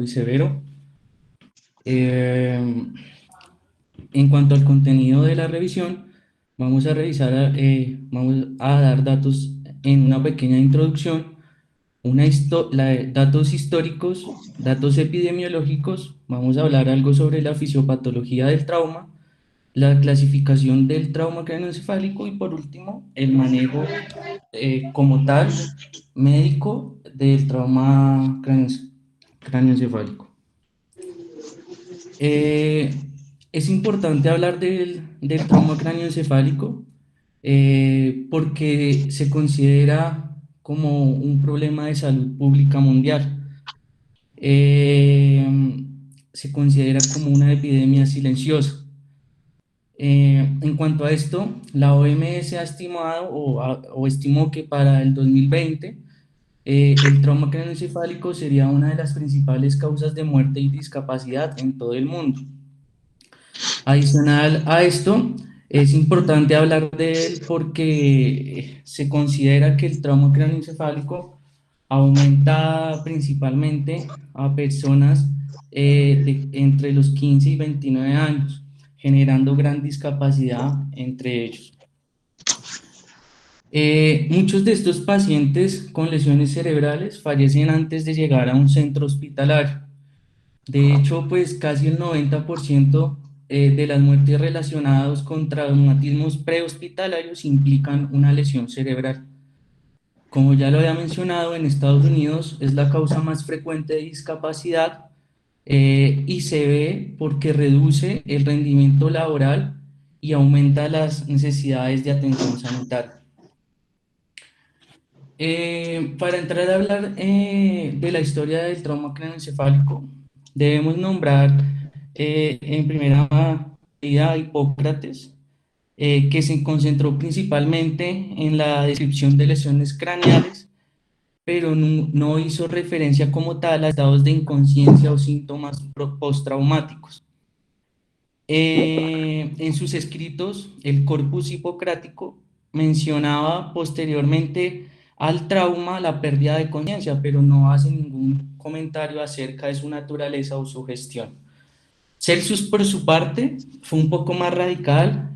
muy severo. Eh, en cuanto al contenido de la revisión, vamos a dar datos en una pequeña introducción, datos históricos, datos epidemiológicos, vamos a hablar algo sobre la fisiopatología del trauma, la clasificación del trauma craneoencefálico y por último, el manejo como tal médico del trauma craneoencefálico. Eh, es importante hablar del trauma craneoencefálico porque se considera como un problema de salud pública mundial. Eh, Se considera como una epidemia silenciosa. En cuanto a esto, la OMS ha estimado o estimó que para el 2020 el trauma craneoencefálico sería una de las principales causas de muerte y discapacidad en todo el mundo. Adicional a esto, es importante hablar de él porque se considera que el trauma craneoencefálico aumenta principalmente a personas entre los 15 y 29 años, generando gran discapacidad entre ellos. Muchos de estos pacientes con lesiones cerebrales fallecen antes de llegar a un centro hospitalario. De hecho, pues casi el 90% de las muertes relacionadas con traumatismos prehospitalarios implican una lesión cerebral. Como ya lo había mencionado, en Estados Unidos es la causa más frecuente de discapacidad y se ve porque reduce el rendimiento laboral y aumenta las necesidades de atención sanitaria. Para entrar a hablar de la historia del trauma craneoencefálico, debemos nombrar en primera medida a Hipócrates, que se concentró principalmente en la descripción de lesiones craneales, pero no hizo referencia como tal a estados de inconsciencia o síntomas postraumáticos. En sus escritos, el Corpus Hipocrático mencionaba posteriormente al trauma la pérdida de conciencia, pero no hace ningún comentario acerca de su naturaleza o su gestión. Celsius, por su parte, fue un poco más radical,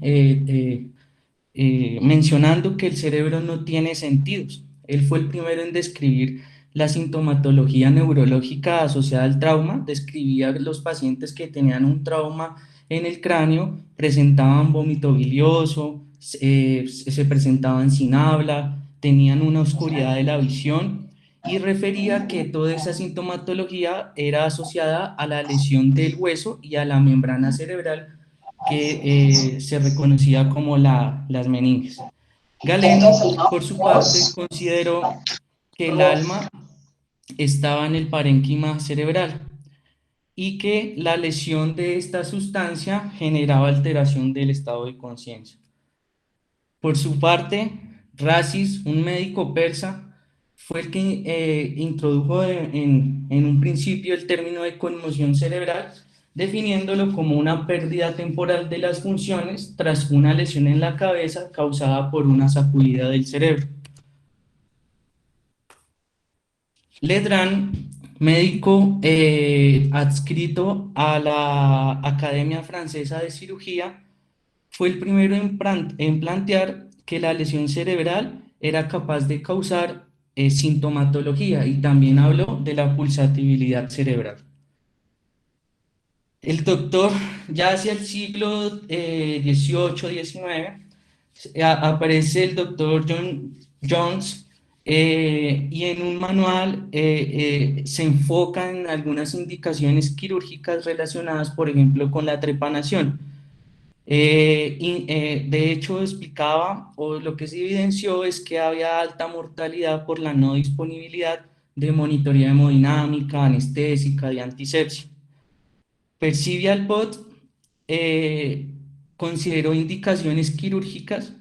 mencionando que el cerebro no tiene sentidos. Él fue el primero en describir la sintomatología neurológica asociada al trauma, describía los pacientes que tenían un trauma en el cráneo, presentaban vómito bilioso, se presentaban sin habla, tenían una oscuridad de la visión y refería que toda esa sintomatología era asociada a la lesión del hueso y a la membrana cerebral que se reconocía como las meninges. Galeno, por su parte, consideró que el alma estaba en el parénquima cerebral y que la lesión de esta sustancia generaba alteración del estado de conciencia. Por su parte, Rasis, un médico persa, fue el que introdujo en un principio el término de conmoción cerebral, definiéndolo como una pérdida temporal de las funciones tras una lesión en la cabeza causada por una sacudida del cerebro. Ledrand, médico adscrito a la Academia Francesa de Cirugía, fue el primero en plantear que la lesión cerebral era capaz de causar sintomatología y también habló de la pulsatividad cerebral. El doctor, ya hacia el siglo XVIII-XIX, aparece el doctor John Jones y en un manual se enfoca en algunas indicaciones quirúrgicas relacionadas, por ejemplo, con la trepanación. De hecho, explicaba, o lo que se evidenció es que había alta mortalidad por la no disponibilidad de monitoría hemodinámica, anestésica y antisepsia. Percival Pot consideró indicaciones quirúrgicas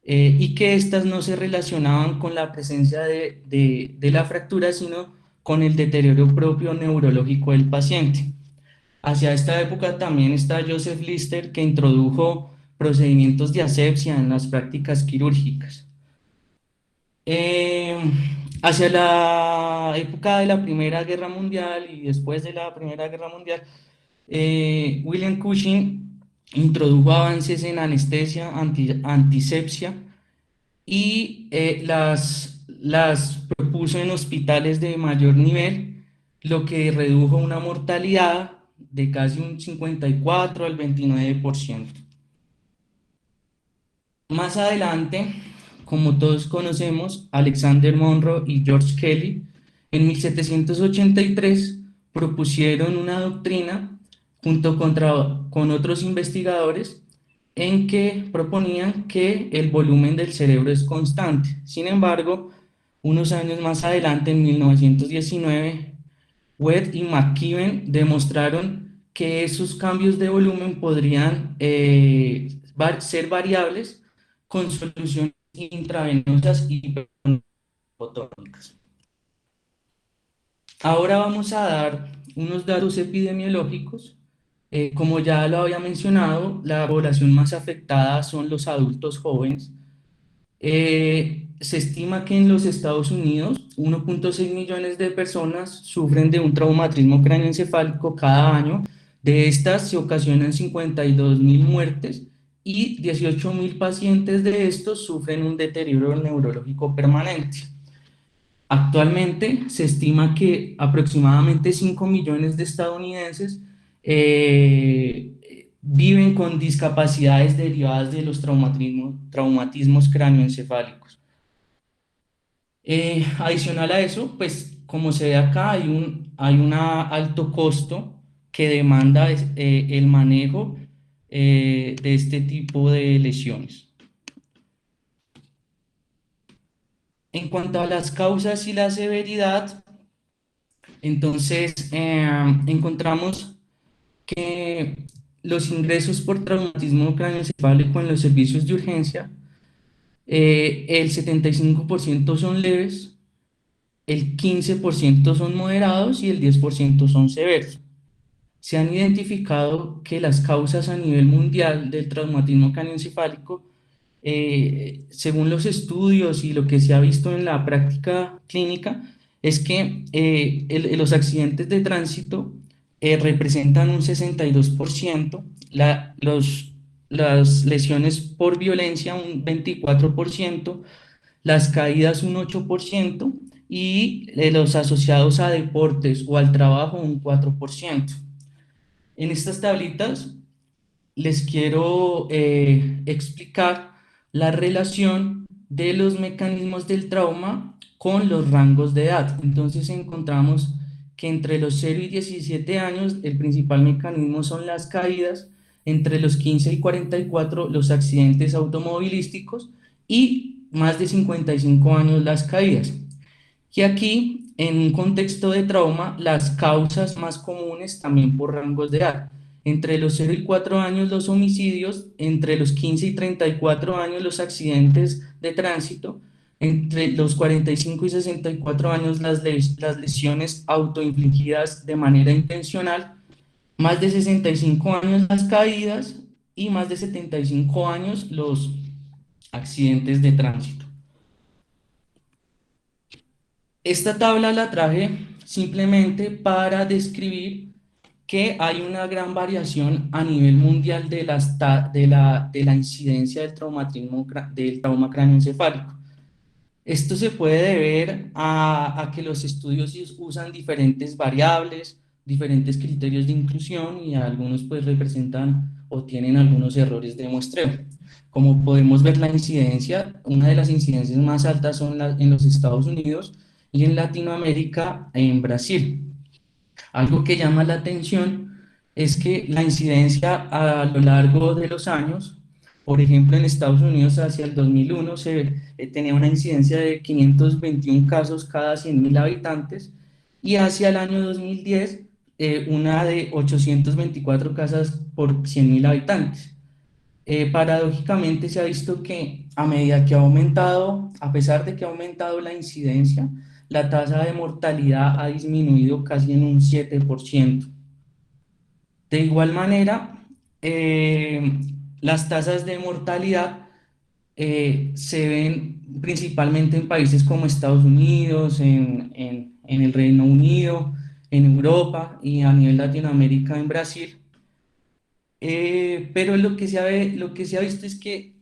y que éstas no se relacionaban con la presencia de la fractura, sino con el deterioro propio neurológico del paciente. Hacia esta época también está Joseph Lister, que introdujo procedimientos de asepsia en las prácticas quirúrgicas. Eh, Hacia la época de la Primera Guerra Mundial y después de la Primera Guerra Mundial, William Cushing introdujo avances en anestesia, antisepsia y las propuso en hospitales de mayor nivel, lo que redujo una mortalidad de casi un 54 al 29%. Más adelante, como todos conocemos, Alexander Monroe y George Kelly en 1783 propusieron una doctrina con otros investigadores en que proponían que el volumen del cerebro es constante. Sin embargo, unos años más adelante, en 1919, Webb y McKeown demostraron que esos cambios de volumen podrían ser variables con soluciones intravenosas y hipotónicas. Ahora vamos a dar unos datos epidemiológicos. Como ya lo había mencionado, la población más afectada son los adultos jóvenes. Se estima que en los Estados Unidos 1,6 millones de personas sufren de un traumatismo cráneoencefálico cada año. De estas se ocasionan 52.000 muertes y 18.000 pacientes de estos sufren un deterioro neurológico permanente. Actualmente se estima que aproximadamente 5 millones de estadounidenses viven con discapacidades derivadas de los traumatismos cráneoencefálicos. Adicional a eso, pues como se ve acá, hay un alto costo que demanda el manejo de este tipo de lesiones. En cuanto a las causas y la severidad, entonces encontramos que los ingresos por traumatismo craneoencefálico en los servicios de urgencia, el 75% son leves, el 15% son moderados y el 10% son severos. Se han identificado que las causas a nivel mundial del traumatismo craneoencefálico, según los estudios y lo que se ha visto en la práctica clínica, es que los accidentes de tránsito representan un 62%, las lesiones por violencia un 24%, las caídas un 8% y los asociados a deportes o al trabajo un 4%. En estas tablitas les quiero explicar la relación de los mecanismos del trauma con los rangos de edad. Entonces encontramos que entre los 0 y 17 años el principal mecanismo son las caídas, entre los 15 y 44 los accidentes automovilísticos y más de 55 años las caídas. Y aquí, en un contexto de trauma, las causas más comunes también por rangos de edad. Entre los 0 y 4 años los homicidios, entre los 15 y 34 años los accidentes de tránsito, entre los 45 y 64 años las lesiones autoinfligidas de manera intencional, más de 65 años las caídas y más de 75 años los accidentes de tránsito. Esta tabla la traje simplemente para describir que hay una gran variación a nivel mundial de la incidencia del del trauma craneoencefálico. Esto se puede deber a que los estudios usan diferentes variables, diferentes criterios de inclusión y algunos pues representan o tienen algunos errores de muestreo. Como podemos ver la incidencia, una de las incidencias más altas son en los Estados Unidos y en Latinoamérica en Brasil. Algo que llama la atención es que la incidencia a lo largo de los años, por ejemplo, en Estados Unidos hacia el 2001 tenía una incidencia de 521 casos cada 100.000 habitantes y hacia el año 2010 una de 824 casos por 100.000 habitantes. Paradójicamente se ha visto que a medida que ha aumentado, a pesar de que ha aumentado la incidencia, la tasa de mortalidad ha disminuido casi en un 7%. De igual manera, las tasas de mortalidad se ven principalmente en países como Estados Unidos, en el Reino Unido, en Europa y a nivel Latinoamérica en Brasil. Pero lo que se ha visto es que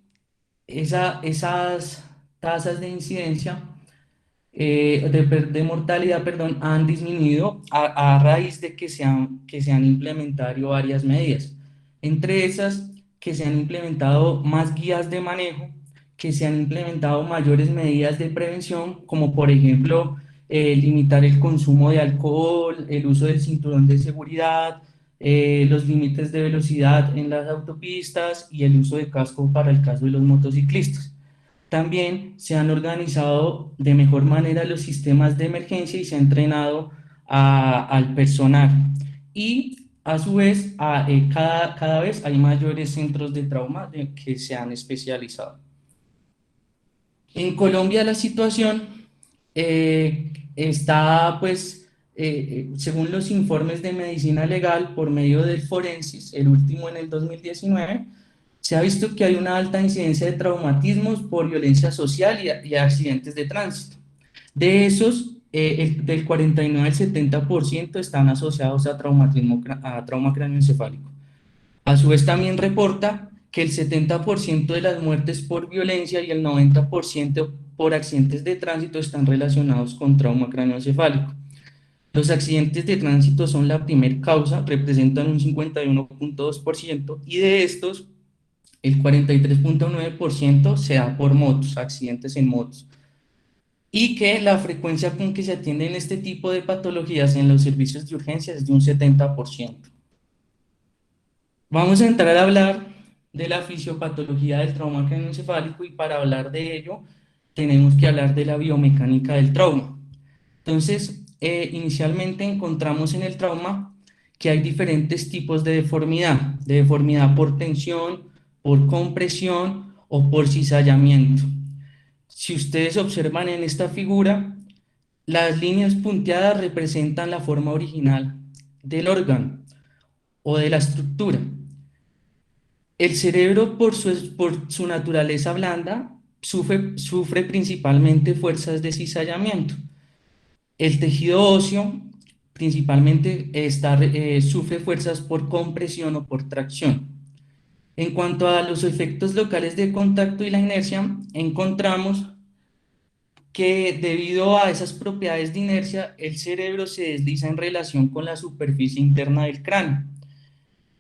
esas tasas de incidencia de mortalidad, perdón, han disminuido a raíz de que se han implementado varias medidas. Entre esas, que se han implementado más guías de manejo, que se han implementado mayores medidas de prevención, como por ejemplo limitar el consumo de alcohol, el uso del cinturón de seguridad, los límites de velocidad en las autopistas y el uso de casco para el caso de los motociclistas. También se han organizado de mejor manera los sistemas de emergencia y se ha entrenado al personal. Y a su vez, cada vez hay mayores centros de trauma que se han especializado. En Colombia la situación está, pues, según los informes de medicina legal por medio del Forensis, el último en el 2019, se ha visto que hay una alta incidencia de traumatismos por violencia social y accidentes de tránsito. De esos, del 49 al 70% están asociados a traumatismo, a trauma craneoencefálico. A su vez, también reporta que el 70% de las muertes por violencia y el 90% por accidentes de tránsito están relacionados con trauma craneoencefálico. Los accidentes de tránsito son la primer causa, representan un 51,2% y de estos, el 43,9% se da por motos, accidentes en motos. Y que la frecuencia con que se atienden este tipo de patologías en los servicios de urgencia es de un 70%. Vamos a entrar a hablar de la fisiopatología del trauma craneoencefálico y para hablar de ello tenemos que hablar de la biomecánica del trauma. Entonces, inicialmente encontramos en el trauma que hay diferentes tipos de deformidad por tensión, por compresión o por cizallamiento. Si ustedes observan en esta figura, las líneas punteadas representan la forma original del órgano o de la estructura. El cerebro, por su naturaleza blanda, sufre principalmente fuerzas de cizallamiento. El tejido óseo principalmente sufre fuerzas por compresión o por tracción. En cuanto a los efectos locales de contacto y la inercia, encontramos que debido a esas propiedades de inercia, el cerebro se desliza en relación con la superficie interna del cráneo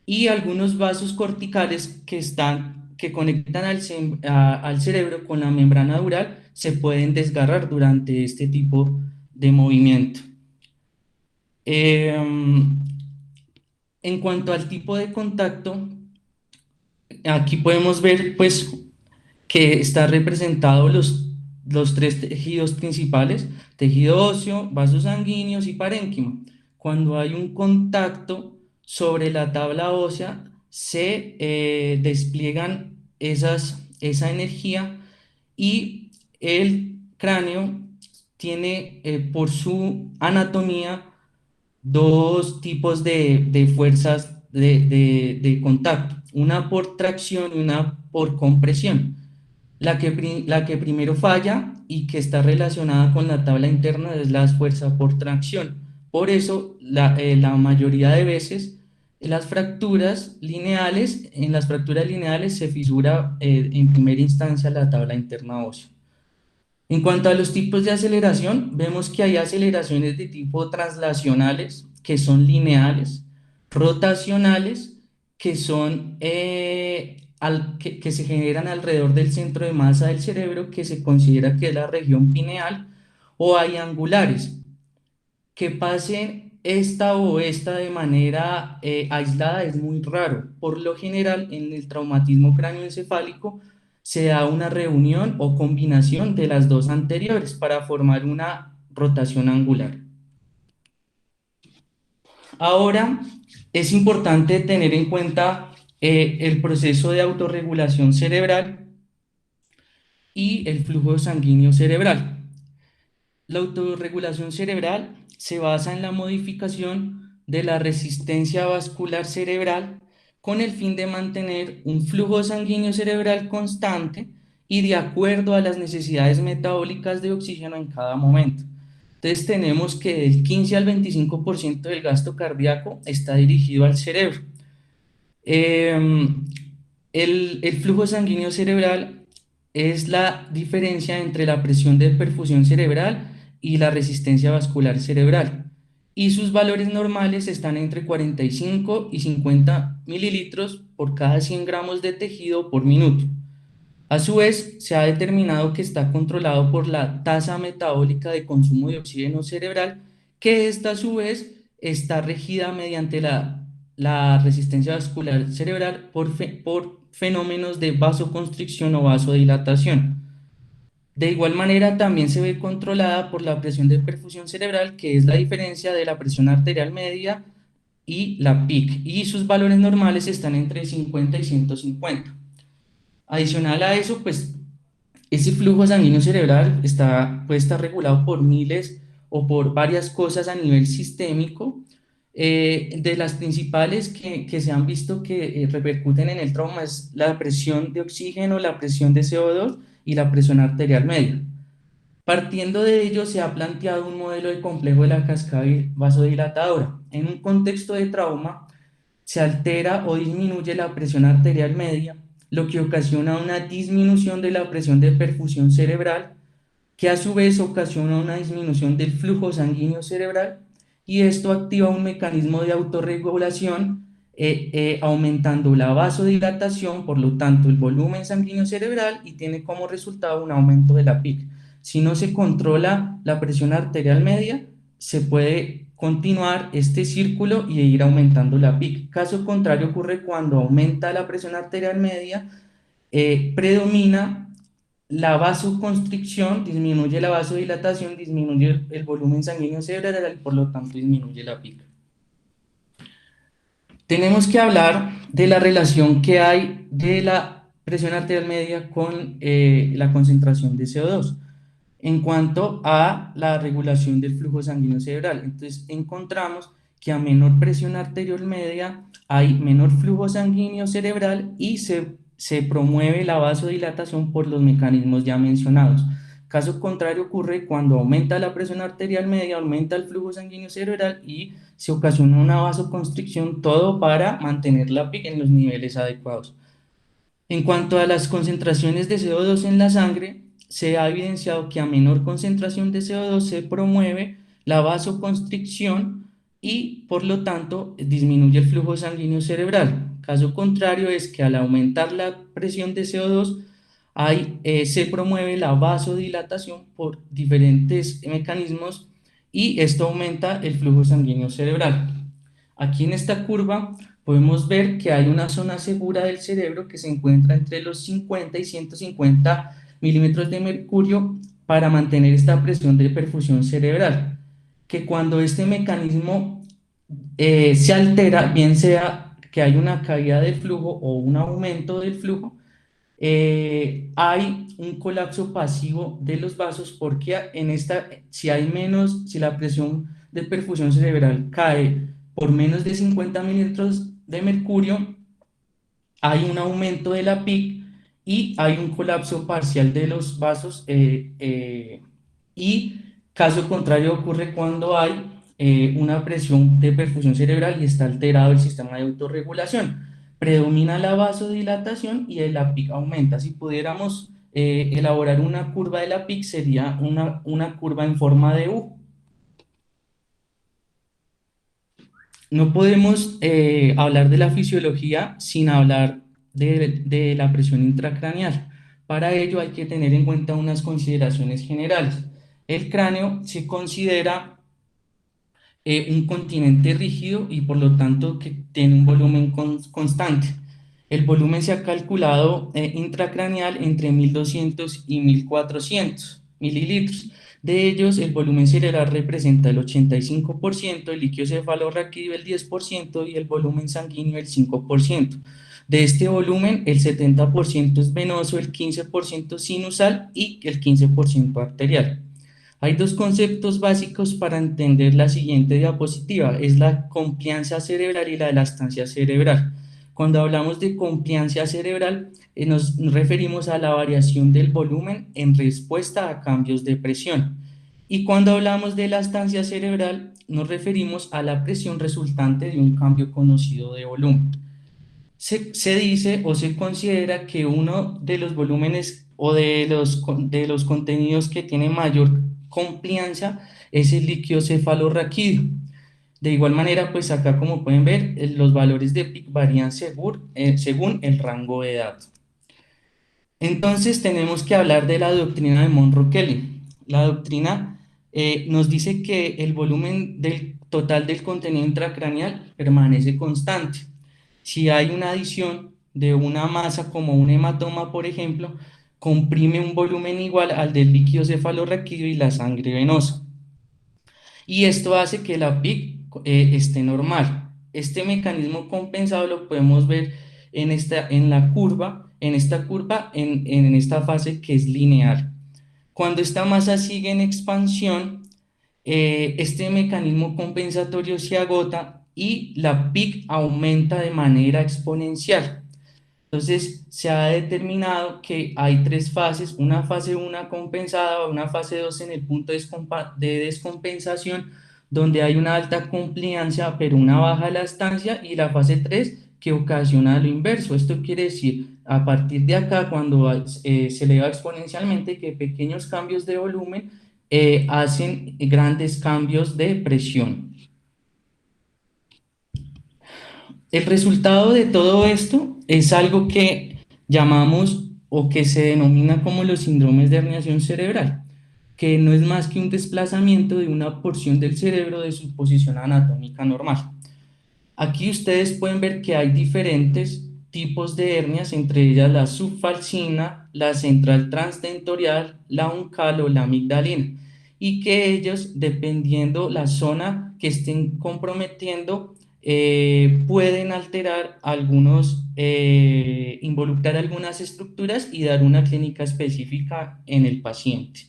y algunos vasos corticales que conectan al cerebro con la membrana dural se pueden desgarrar durante este tipo de movimiento. En cuanto al tipo de contacto, aquí podemos ver pues que está representado los tres tejidos principales, tejido óseo, vasos sanguíneos y parénquima. Cuando hay un contacto sobre la tabla ósea, se despliegan esa energía y el cráneo tiene por su anatomía dos tipos de fuerzas de contacto, una por tracción y una por compresión. La que primero falla y que está relacionada con la tabla interna es la fuerza por tracción. Por eso, la mayoría de veces, en las fracturas lineales se fisura en primera instancia la tabla interna ósea. En cuanto a los tipos de aceleración, vemos que hay aceleraciones de tipo translacionales, que son lineales, rotacionales, que son que se generan alrededor del centro de masa del cerebro, que se considera que es la región pineal, o hay angulares, que pase esta o esta de manera aislada es muy raro. Por lo general, en el traumatismo cráneoencefálico se da una reunión o combinación de las dos anteriores para formar una rotación angular. Ahora, es importante tener en cuenta el proceso de autorregulación cerebral y el flujo sanguíneo cerebral. La autorregulación cerebral se basa en la modificación de la resistencia vascular cerebral con el fin de mantener un flujo sanguíneo cerebral constante y de acuerdo a las necesidades metabólicas de oxígeno en cada momento. Entonces tenemos que del 15 al 25% del gasto cardíaco está dirigido al cerebro. Em, el flujo sanguíneo cerebral es la diferencia entre la presión de perfusión cerebral y la resistencia vascular cerebral. Y sus valores normales están entre 45 y 50 mililitros por cada 100 gramos de tejido por minuto. A su vez, se ha determinado que está controlado por la tasa metabólica de consumo de oxígeno cerebral, que esta a su vez está regida mediante la resistencia vascular cerebral por fenómenos de vasoconstricción o vasodilatación. De igual manera, también se ve controlada por la presión de perfusión cerebral, que es la diferencia de la presión arterial media y la PIC, y sus valores normales están entre 50 y 150. Adicional a eso, pues ese flujo sanguíneo cerebral puede estar regulado por miles o por varias cosas a nivel sistémico. De las principales que se han visto que repercuten en el trauma es la presión de oxígeno, la presión de CO2 y la presión arterial media. Partiendo de ello, se ha planteado un modelo de complejo de la cascada vasodilatadora. En un contexto de trauma, se altera o disminuye la presión arterial media, lo que ocasiona una disminución de la presión de perfusión cerebral, que a su vez ocasiona una disminución del flujo sanguíneo cerebral, y esto activa un mecanismo de autorregulación, aumentando la vasodilatación, por lo tanto el volumen sanguíneo cerebral, y tiene como resultado un aumento de la PIC. Si no se controla la presión arterial media, se puede continuar este círculo y ir aumentando la PIC. Caso contrario ocurre cuando aumenta la presión arterial media, predomina la vasoconstricción, disminuye la vasodilatación, disminuye el volumen sanguíneo cerebral y por lo tanto disminuye la PIC. Tenemos que hablar de la relación que hay de la presión arterial media con la concentración de CO2 en cuanto a la regulación del flujo sanguíneo cerebral. Entonces encontramos que a menor presión arterial media hay menor flujo sanguíneo cerebral y se promueve la vasodilatación por los mecanismos ya mencionados. Caso contrario ocurre cuando aumenta la presión arterial media, aumenta el flujo sanguíneo cerebral y se ocasiona una vasoconstricción, todo para mantener la PIC en los niveles adecuados. En cuanto a las concentraciones de CO2 en la sangre, se ha evidenciado que a menor concentración de CO2 se promueve la vasoconstricción y por lo tanto disminuye el flujo sanguíneo cerebral. Caso contrario es que al aumentar la presión de CO2 se promueve la vasodilatación por diferentes mecanismos y esto aumenta el flujo sanguíneo cerebral. Aquí en esta curva podemos ver que hay una zona segura del cerebro que se encuentra entre los 50 y 150 milímetros de mercurio para mantener esta presión de perfusión cerebral, que cuando este mecanismo se altera, bien sea que hay una caída del flujo o un aumento del flujo, hay un colapso pasivo de los vasos porque si la presión de perfusión cerebral cae por menos de 50 mililitros de mercurio, hay un aumento de la PIC y hay un colapso parcial de los vasos, y caso contrario ocurre cuando hay una presión de perfusión cerebral y está alterado el sistema de autorregulación. Predomina la vasodilatación y la PIC aumenta. Si pudiéramos elaborar una curva de la PIC, sería una curva en forma de U. No podemos hablar de la fisiología sin hablar de la presión intracraneal. Para ello hay que tener en cuenta unas consideraciones generales. El cráneo se considera un continente rígido y por lo tanto que tiene un volumen constante. El volumen se ha calculado intracraneal entre 1200 y 1400 mililitros. De ellos, el volumen cerebral representa el 85%, el líquido cefalorraquídeo el 10% y el volumen sanguíneo el 5%. De este volumen, el 70% es venoso, el 15% sinusal y el 15% arterial. Hay dos conceptos básicos para entender la siguiente diapositiva, es la complianza cerebral y la elastancia cerebral. Cuando hablamos de compliancia cerebral, nos referimos a la variación del volumen en respuesta a cambios de presión. Y cuando hablamos de elastancia cerebral, nos referimos a la presión resultante de un cambio conocido de volumen. Se dice o se considera que uno de los volúmenes o de los contenidos que tiene mayor compliancia es el líquido cefalorraquídeo. De igual manera, pues acá como pueden ver, los valores de PIC varían según el rango de edad. Entonces tenemos que hablar de la doctrina de Monro-Kelly. La doctrina nos dice que el volumen del total del contenido intracraneal permanece constante. Si hay una adición de una masa como un hematoma, por ejemplo, comprime un volumen igual al del líquido cefalorraquídeo y la sangre venosa. Y esto hace que la PIC esté normal. Este mecanismo compensado lo podemos ver en la curva, en esta fase que es lineal. Cuando esta masa sigue en expansión, este mecanismo compensatorio se agota y la PIC aumenta de manera exponencial. Entonces, se ha determinado que hay tres fases, una fase 1 compensada, una fase 2 en el punto de descompensación, donde hay una alta compliancia, pero una baja elastancia, y la fase 3 que ocasiona lo inverso. Esto quiere decir, a partir de acá, cuando se eleva exponencialmente, que pequeños cambios de volumen hacen grandes cambios de presión. El resultado de todo esto es algo que llamamos o que se denomina como los síndromes de herniación cerebral, que no es más que un desplazamiento de una porción del cerebro de su posición anatómica normal. Aquí ustedes pueden ver que hay diferentes tipos de hernias, entre ellas la subfalcina, la central transdentorial, la uncal o la amigdalina, y que ellos, dependiendo la zona que estén comprometiendo, pueden alterar involucrar algunas estructuras y dar una clínica específica en el paciente.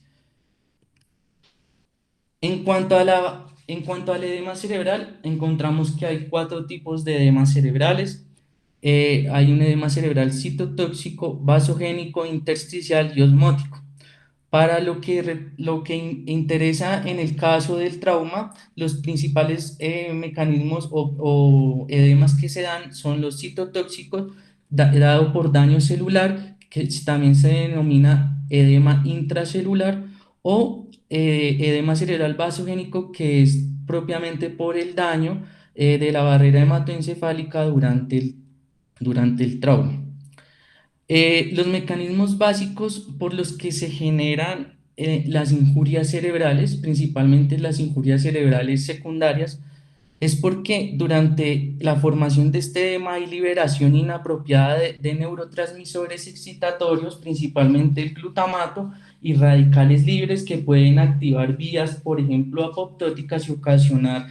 En cuanto al edema cerebral, encontramos que hay cuatro tipos de edemas cerebrales. Hay un edema cerebral citotóxico, vasogénico, intersticial y osmótico. Para lo que interesa en el caso del trauma, los principales mecanismos o edemas que se dan son los citotóxicos, dado por daño celular, que también se denomina edema intracelular, o edema cerebral vasogénico, que es propiamente por el daño de la barrera hematoencefálica durante el trauma. Los mecanismos básicos por los que se generan las injurias cerebrales, principalmente las injurias cerebrales secundarias, es porque durante la formación de este edema hay liberación inapropiada de neurotransmisores excitatorios, principalmente el glutamato y radicales libres que pueden activar vías, por ejemplo, apoptóticas y ocasionar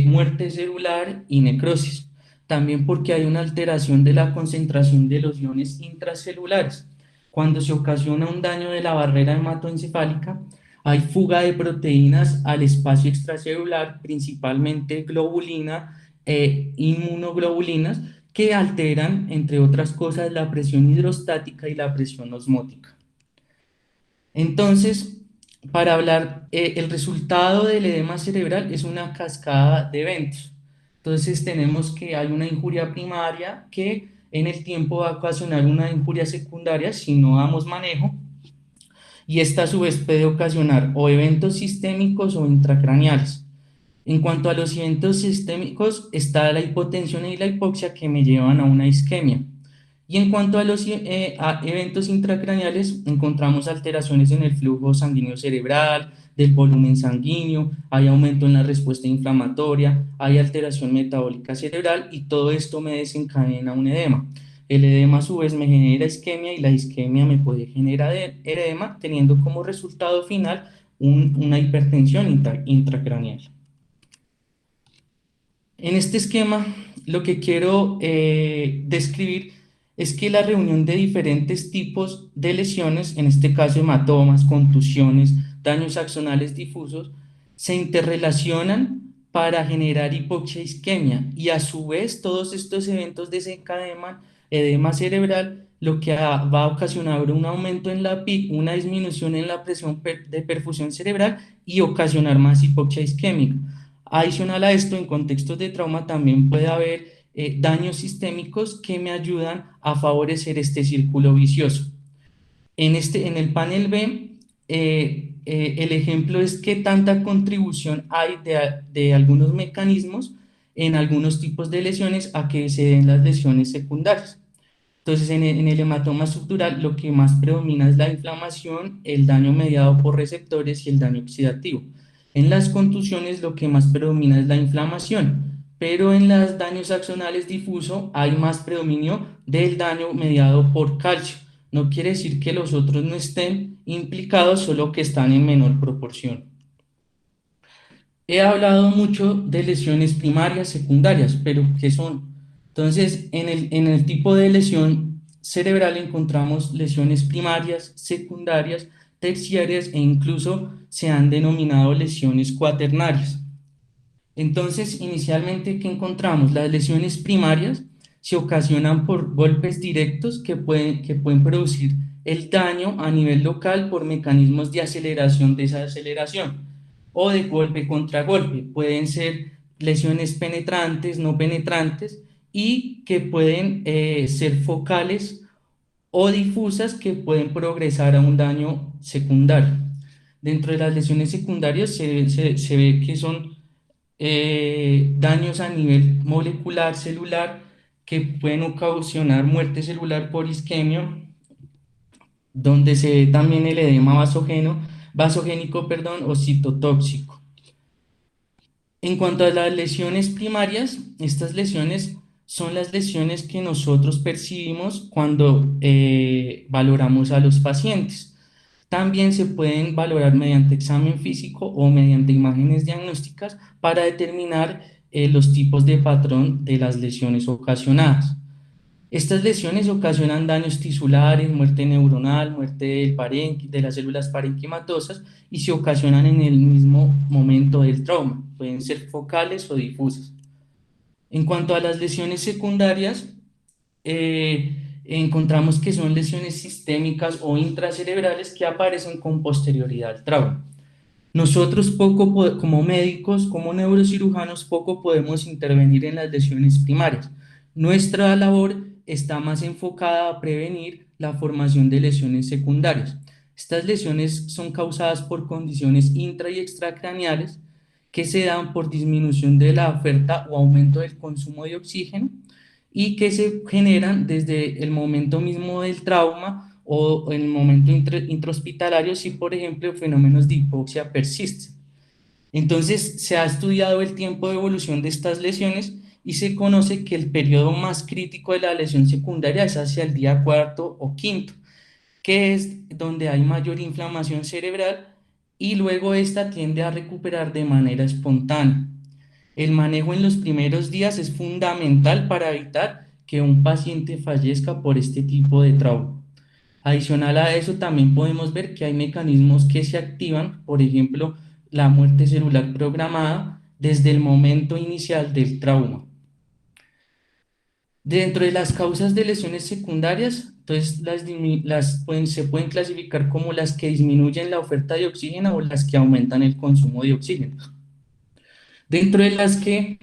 muerte celular y necrosis. También porque hay una alteración de la concentración de los iones intracelulares. Cuando se ocasiona un daño de la barrera hematoencefálica, hay fuga de proteínas al espacio extracelular, principalmente globulina e inmunoglobulinas, que alteran, entre otras cosas, la presión hidrostática y la presión osmótica. Entonces, para hablar, el resultado del edema cerebral es una cascada de eventos. Entonces, tenemos que hay una injuria primaria que en el tiempo va a ocasionar una injuria secundaria si no damos manejo, y esta a su vez puede ocasionar o eventos sistémicos o intracraneales. En cuanto a los eventos sistémicos, está la hipotensión y la hipoxia que me llevan a una isquemia. Y en cuanto a los eventos intracraneales, encontramos alteraciones en el flujo sanguíneo cerebral, del volumen sanguíneo, hay aumento en la respuesta inflamatoria, hay alteración metabólica cerebral, y todo esto me desencadena un edema. El edema a su vez me genera isquemia y la isquemia me puede generar edema, teniendo como resultado final una hipertensión intracraneal. En este esquema, lo que quiero describir es que la reunión de diferentes tipos de lesiones, en este caso hematomas, contusiones, daños axonales difusos, se interrelacionan para generar hipoxia e isquemia. Y a su vez, todos estos eventos desencadenan edema cerebral, lo que va a ocasionar un aumento en la PIC, una disminución en la presión de perfusión cerebral y ocasionar más hipoxia isquémica. Adicional a esto, en contextos de trauma también puede haber daños sistémicos que me ayudan a favorecer este círculo vicioso. En el panel B, el ejemplo es qué tanta contribución hay de algunos mecanismos en algunos tipos de lesiones a que se den las lesiones secundarias. Entonces, en el hematoma estructural lo que más predomina es la inflamación, el daño mediado por receptores y el daño oxidativo. En las contusiones lo que más predomina es la inflamación, pero en los daños axonales difuso hay más predominio del daño mediado por calcio. No quiere decir que los otros no estén implicados, solo que están en menor proporción. He hablado mucho de lesiones primarias, secundarias, pero ¿qué son? Entonces, en el tipo de lesión cerebral encontramos lesiones primarias, secundarias, terciarias e incluso se han denominado lesiones cuaternarias. Entonces, inicialmente, ¿qué encontramos? Las lesiones primarias se ocasionan por golpes directos que pueden producir el daño a nivel local por mecanismos de aceleración, desaceleración o de golpe contra golpe. Pueden ser lesiones penetrantes, no penetrantes y que pueden ser focales o difusas que pueden progresar a un daño secundario. Dentro de las lesiones secundarias se ve que son daños a nivel molecular, celular, que pueden ocasionar muerte celular por isquemia, donde se ve también el edema vasogénico, perdón, o citotóxico. En cuanto a las lesiones primarias, estas lesiones son las lesiones que nosotros percibimos cuando valoramos a los pacientes. También se pueden valorar mediante examen físico o mediante imágenes diagnósticas para determinar los tipos de patrón de las lesiones ocasionadas. Estas lesiones ocasionan daños tisulares, muerte neuronal, muerte de las células parenquimatosas y se ocasionan en el mismo momento del trauma. Pueden ser focales o difusas. En cuanto a las lesiones secundarias, encontramos que son lesiones sistémicas o intracerebrales que aparecen con posterioridad al trauma. Nosotros como médicos, como neurocirujanos, poco podemos intervenir en las lesiones primarias. Nuestra labor está más enfocada a prevenir la formación de lesiones secundarias. Estas lesiones son causadas por condiciones intra y extracraneales que se dan por disminución de la oferta o aumento del consumo de oxígeno y que se generan desde el momento mismo del trauma o en el momento intrahospitalario si, por ejemplo, fenómenos de hipoxia persisten. Entonces, se ha estudiado el tiempo de evolución de estas lesiones y se conoce que el periodo más crítico de la lesión secundaria es hacia el día cuarto o quinto, que es donde hay mayor inflamación cerebral y luego esta tiende a recuperar de manera espontánea. El manejo en los primeros días es fundamental para evitar que un paciente fallezca por este tipo de trauma. Adicional a eso, también podemos ver que hay mecanismos que se activan, por ejemplo, la muerte celular programada desde el momento inicial del trauma. Dentro de las causas de lesiones secundarias, entonces se pueden clasificar como las que disminuyen la oferta de oxígeno o las que aumentan el consumo de oxígeno. Dentro de las que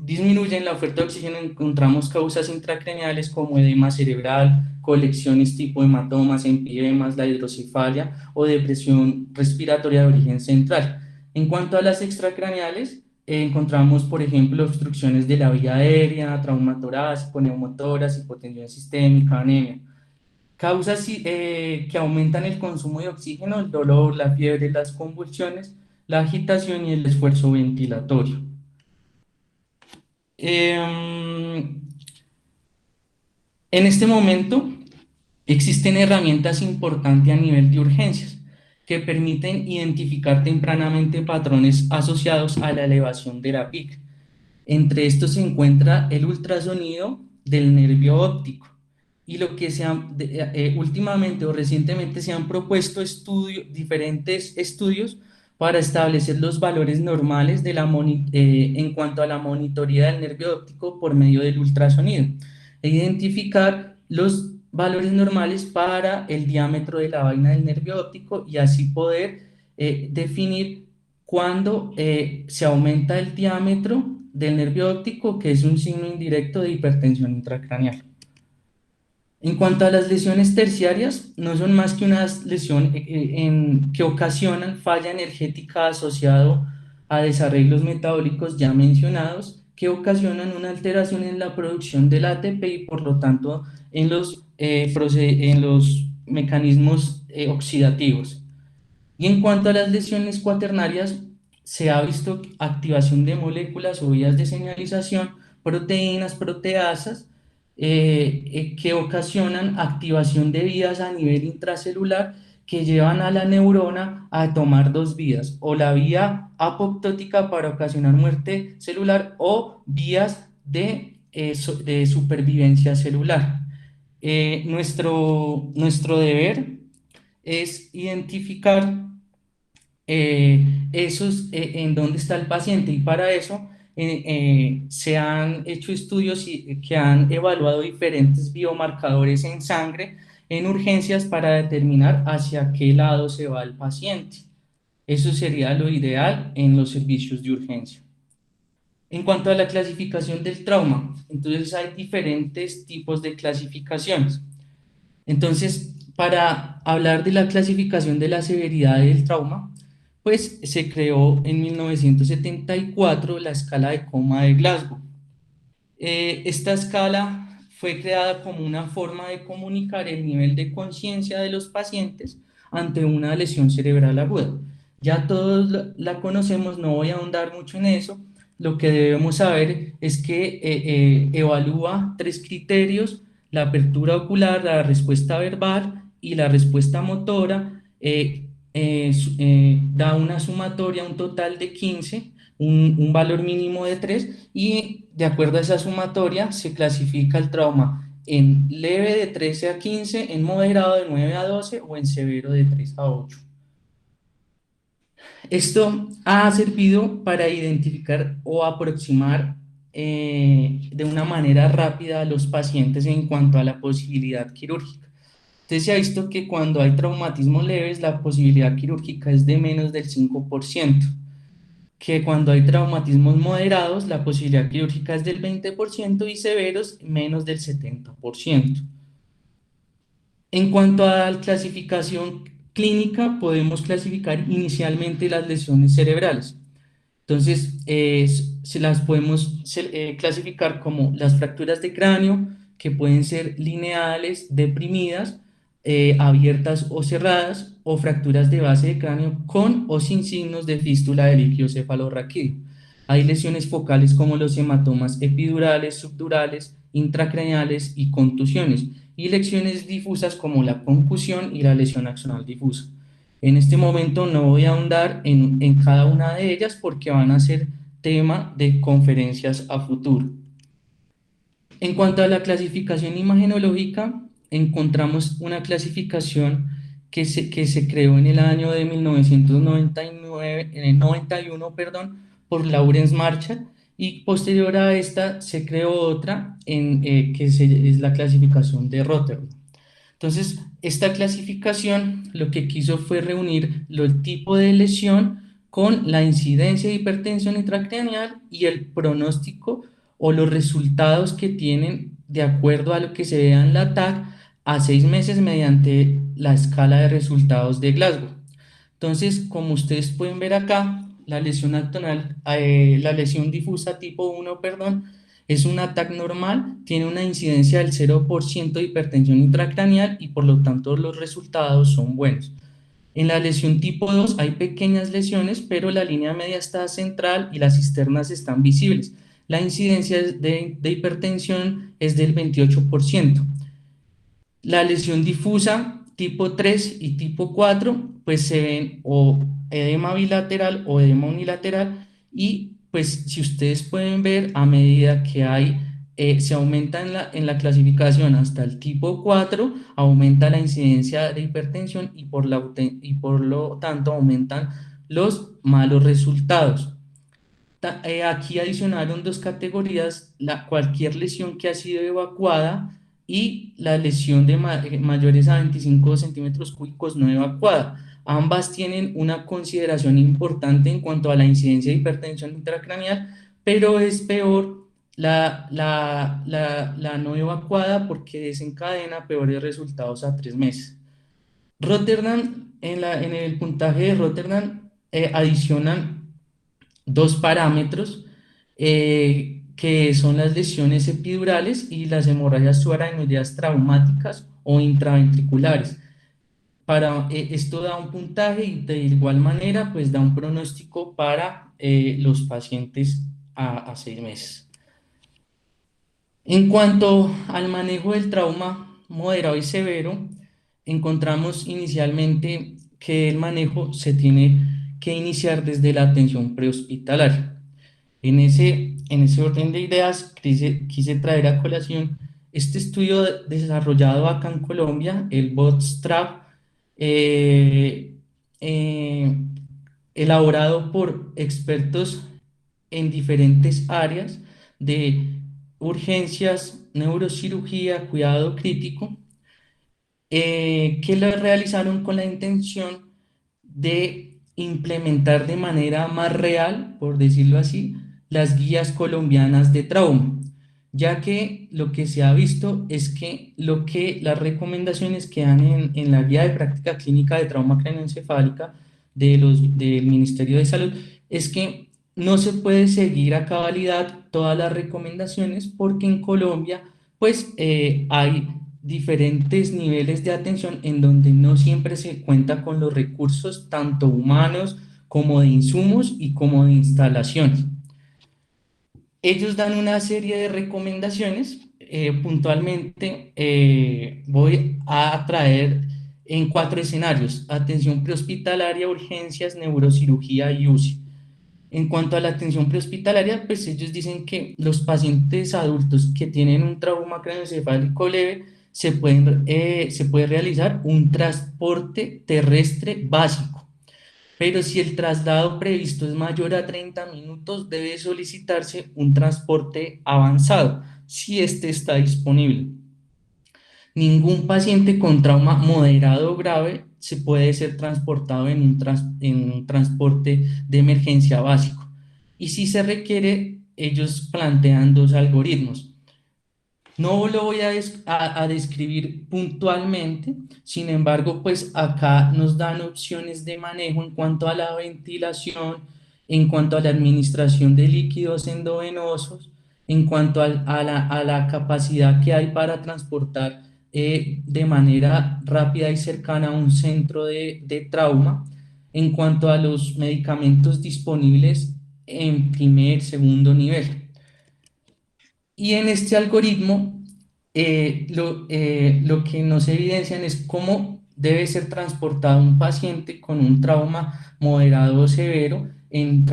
disminuyen la oferta de oxígeno encontramos causas intracraneales como edema cerebral, colecciones tipo hematomas, empidemas, la hidrocefalia o depresión respiratoria de origen central. En cuanto a las extracraneales, encontramos, por ejemplo, obstrucciones de la vía aérea, trauma torácico, neumotoras, hipotensión sistémica, anemia. Causas que aumentan el consumo de oxígeno, el dolor, la fiebre, las convulsiones, la agitación y el esfuerzo ventilatorio. En este momento existen herramientas importantes a nivel de urgencias que permiten identificar tempranamente patrones asociados a la elevación de la PIC. Entre estos se encuentra el ultrasonido del nervio óptico y lo que últimamente o recientemente se han propuesto diferentes estudios para establecer los valores normales en cuanto a la monitoría del nervio óptico por medio del ultrasonido e identificar los valores normales para el diámetro de la vaina del nervio óptico y así poder definir cuándo se aumenta el diámetro del nervio óptico, que es un signo indirecto de hipertensión intracraneal. En cuanto a las lesiones terciarias, no son más que una lesión que ocasionan falla energética asociado a desarreglos metabólicos ya mencionados, que ocasionan una alteración en la producción del ATP y por lo tanto en los mecanismos oxidativos. Y en cuanto a las lesiones cuaternarias, se ha visto activación de moléculas o vías de señalización, proteínas, proteasas, que ocasionan activación de vías a nivel intracelular que llevan a la neurona a tomar dos vías, o la vía apoptótica para ocasionar muerte celular o vías de supervivencia celular. Nuestro deber es identificar en dónde está el paciente y para eso se han hecho estudios que han evaluado diferentes biomarcadores en sangre en urgencias para determinar hacia qué lado se va el paciente. Eso sería lo ideal en los servicios de urgencia. En cuanto a la clasificación del trauma, entonces hay diferentes tipos de clasificaciones. Entonces, para hablar de la clasificación de la severidad del trauma, pues se creó en 1974 la escala de coma de Glasgow. Esta escala fue creada como una forma de comunicar el nivel de conciencia de los pacientes ante una lesión cerebral aguda. Ya todos la conocemos, no voy a ahondar mucho en eso. Lo que debemos saber es que evalúa tres criterios: la apertura ocular, la respuesta verbal y la respuesta motora. Da una sumatoria, un total de 15, un valor mínimo de 3, y de acuerdo a esa sumatoria se clasifica el trauma en leve de 13 a 15, en moderado de 9 a 12 o en severo de 3 a 8. Esto ha servido para identificar o aproximar de una manera rápida a los pacientes en cuanto a la posibilidad quirúrgica. Entonces se ha visto que cuando hay traumatismos leves, la posibilidad quirúrgica es de menos del 5%, que cuando hay traumatismos moderados, la posibilidad quirúrgica es del 20% y severos menos del 70%. En cuanto a la clasificación clínica, podemos clasificar inicialmente las lesiones cerebrales. Entonces, se las podemos clasificar como las fracturas de cráneo, que pueden ser lineales, deprimidas, abiertas o cerradas, o fracturas de base de cráneo con o sin signos de fístula del líquido cefalorraquídeo. Hay lesiones focales como los hematomas epidurales, subdurales, intracraneales y contusiones, y lesiones difusas como la concusión y la lesión axonal difusa. En este momento no voy a ahondar en cada una de ellas porque van a ser tema de conferencias a futuro. En cuanto a la clasificación imagenológica, encontramos una clasificación que se creó en el año de 1999, en el 91, perdón, por Lawrence Marshall, y posterior a esta se creó otra es la clasificación de Rotterdam. Entonces, esta clasificación lo que quiso fue reunir el tipo de lesión con la incidencia de hipertensión intracraneal y el pronóstico o los resultados que tienen de acuerdo a lo que se vea en la TAC a 6 meses mediante la escala de resultados de Glasgow. Entonces, como ustedes pueden ver acá, la lesión axonal, la lesión difusa tipo 1, perdón, es un ataque normal, tiene una incidencia del 0% de hipertensión intracraneal y por lo tanto los resultados son buenos. En la lesión tipo 2 hay pequeñas lesiones, pero la línea media está central y las cisternas están visibles. La incidencia de hipertensión es del 28%. La lesión difusa tipo 3 y tipo 4 pues se ven o edema bilateral o edema unilateral, y pues si ustedes pueden ver, a medida que se aumenta en la clasificación hasta el tipo 4, aumenta la incidencia de hipertensión y por lo tanto aumentan los malos resultados. Aquí adicionaron dos categorías, cualquier lesión que ha sido evacuada y la lesión de mayores a 25 centímetros cúbicos no evacuada. Ambas tienen una consideración importante en cuanto a la incidencia de hipertensión intracraneal, pero es peor la no evacuada porque desencadena peores resultados a 3 meses. Rotterdam, en el puntaje de Rotterdam, adicionan dos parámetros que son las lesiones epidurales y las hemorragias subaracnoideas traumáticas o intraventriculares. Esto da un puntaje y de igual manera pues da un pronóstico para los pacientes a 6 meses. En cuanto al manejo del trauma moderado y severo, encontramos inicialmente que el manejo se tiene que iniciar desde la atención prehospitalaria. En ese orden de ideas, quise traer a colación este estudio desarrollado acá en Colombia, el BOTSTRAP, eh, eh, elaborado por expertos en diferentes áreas de urgencias, neurocirugía, cuidado crítico, que lo realizaron con la intención de implementar de manera más real, por decirlo así, las guías colombianas de trauma, ya que lo que se ha visto es que las recomendaciones que dan en la guía de práctica clínica de trauma craneoencefálica del Ministerio de Salud es que no se puede seguir a cabalidad todas las recomendaciones porque en Colombia pues hay diferentes niveles de atención en donde no siempre se cuenta con los recursos tanto humanos como de insumos y como de instalaciones. Ellos dan una serie de recomendaciones, puntualmente voy a traer en 4 escenarios: atención prehospitalaria, urgencias, neurocirugía y UCI. En cuanto a la atención prehospitalaria, pues ellos dicen que los pacientes adultos que tienen un trauma craneoencefálico leve se puede realizar un transporte terrestre básico, pero si el traslado previsto es mayor a 30 minutos, debe solicitarse un transporte avanzado, si este está disponible. Ningún paciente con trauma moderado o grave se puede ser transportado en un transporte de emergencia básico. Y si se requiere, ellos plantean dos algoritmos. No lo voy a describir puntualmente, sin embargo, pues acá nos dan opciones de manejo en cuanto a la ventilación, en cuanto a la administración de líquidos endovenosos, en cuanto a la capacidad que hay para transportar de manera rápida y cercana a un centro de trauma, en cuanto a los medicamentos disponibles en primer, segundo nivel. Y en este algoritmo, lo que nos evidencian es cómo debe ser transportado un paciente con un trauma moderado o severo en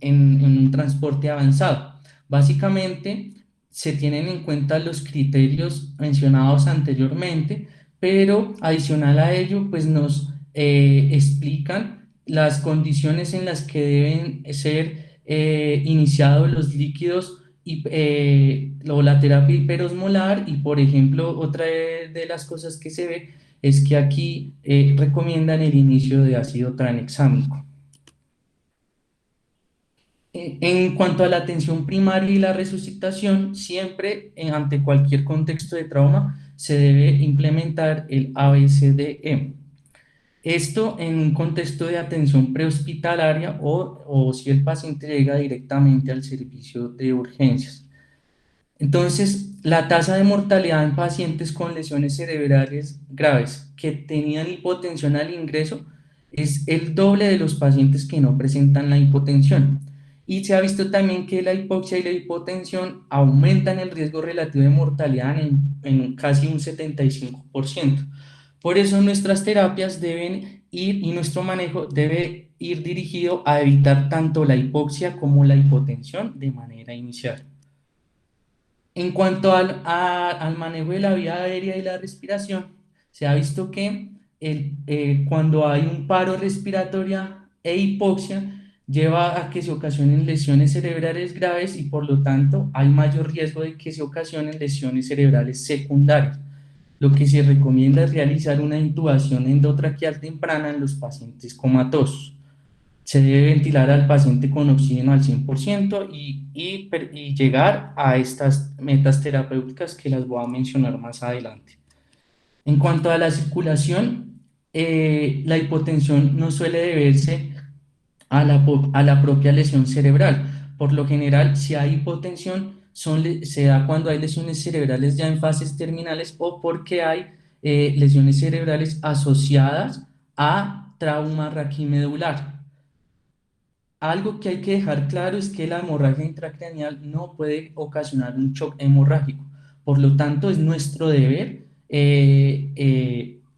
un transporte avanzado. Básicamente, se tienen en cuenta los criterios mencionados anteriormente, pero adicional a ello, pues nos explican las condiciones en las que deben ser iniciados los líquidos o la terapia hiperosmolar. Y por ejemplo, otra de las cosas que se ve es que aquí recomiendan el inicio de ácido tranexámico. En cuanto a la atención primaria y la resucitación, siempre ante cualquier contexto de trauma se debe implementar el ABCDE. Esto en un contexto de atención prehospitalaria o si el paciente llega directamente al servicio de urgencias. Entonces, la tasa de mortalidad en pacientes con lesiones cerebrales graves que tenían hipotensión al ingreso es el doble de los pacientes que no presentan la hipotensión. Y se ha visto también que la hipoxia y la hipotensión aumentan el riesgo relativo de mortalidad en casi un 75%. Por eso nuestras terapias deben ir y nuestro manejo debe ir dirigido a evitar tanto la hipoxia como la hipotensión de manera inicial. En cuanto al manejo de la vía aérea y la respiración, se ha visto que cuando hay un paro respiratorio e hipoxia lleva a que se ocasionen lesiones cerebrales graves y por lo tanto hay mayor riesgo de que se ocasionen lesiones cerebrales secundarias. Lo que se recomienda es realizar una intubación endotraqueal temprana en los pacientes comatosos. Se debe ventilar al paciente con oxígeno al 100% y llegar a estas metas terapéuticas que las voy a mencionar más adelante. En cuanto a la circulación, la hipotensión no suele deberse a la propia lesión cerebral. Por lo general, si hay hipotensión, se da cuando hay lesiones cerebrales ya en fases terminales o porque hay lesiones cerebrales asociadas a trauma raquimedular. Algo que hay que dejar claro es que la hemorragia intracraneal no puede ocasionar un shock hemorrágico. Por lo tanto, es nuestro deber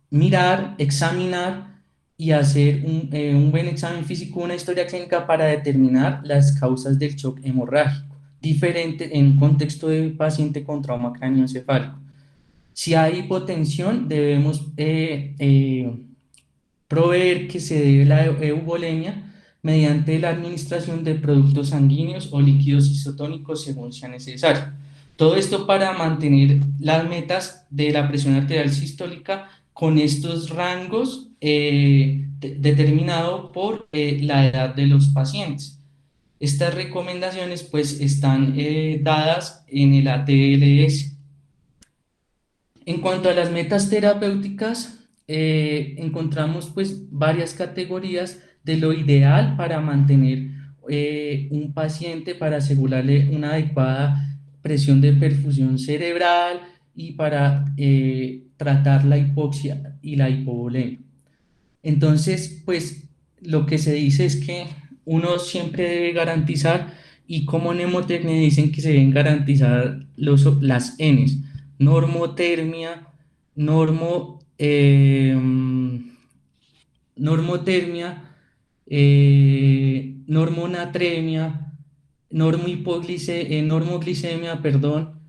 mirar, examinar y hacer un buen examen físico, una historia clínica para determinar las causas del shock hemorrágico, diferente en un contexto de paciente con trauma craneoencefálico. Si hay hipotensión, debemos proveer que se debe la eubolemia mediante la administración de productos sanguíneos o líquidos isotónicos según sea necesario. Todo esto para mantener las metas de la presión arterial sistólica con estos rangos determinados por la edad de los pacientes. Estas recomendaciones pues están dadas en el ATLS. En cuanto a las metas terapéuticas, encontramos pues varias categorías de lo ideal para mantener un paciente, para asegurarle una adecuada presión de perfusión cerebral y para tratar la hipoxia y la hipovolemia. Entonces, pues lo que se dice es que uno siempre debe garantizar, y como mnemotecnia dicen que se deben garantizar las Ns, normotermia, normo, normotermia, normonatremia, normoglicemia, perdón,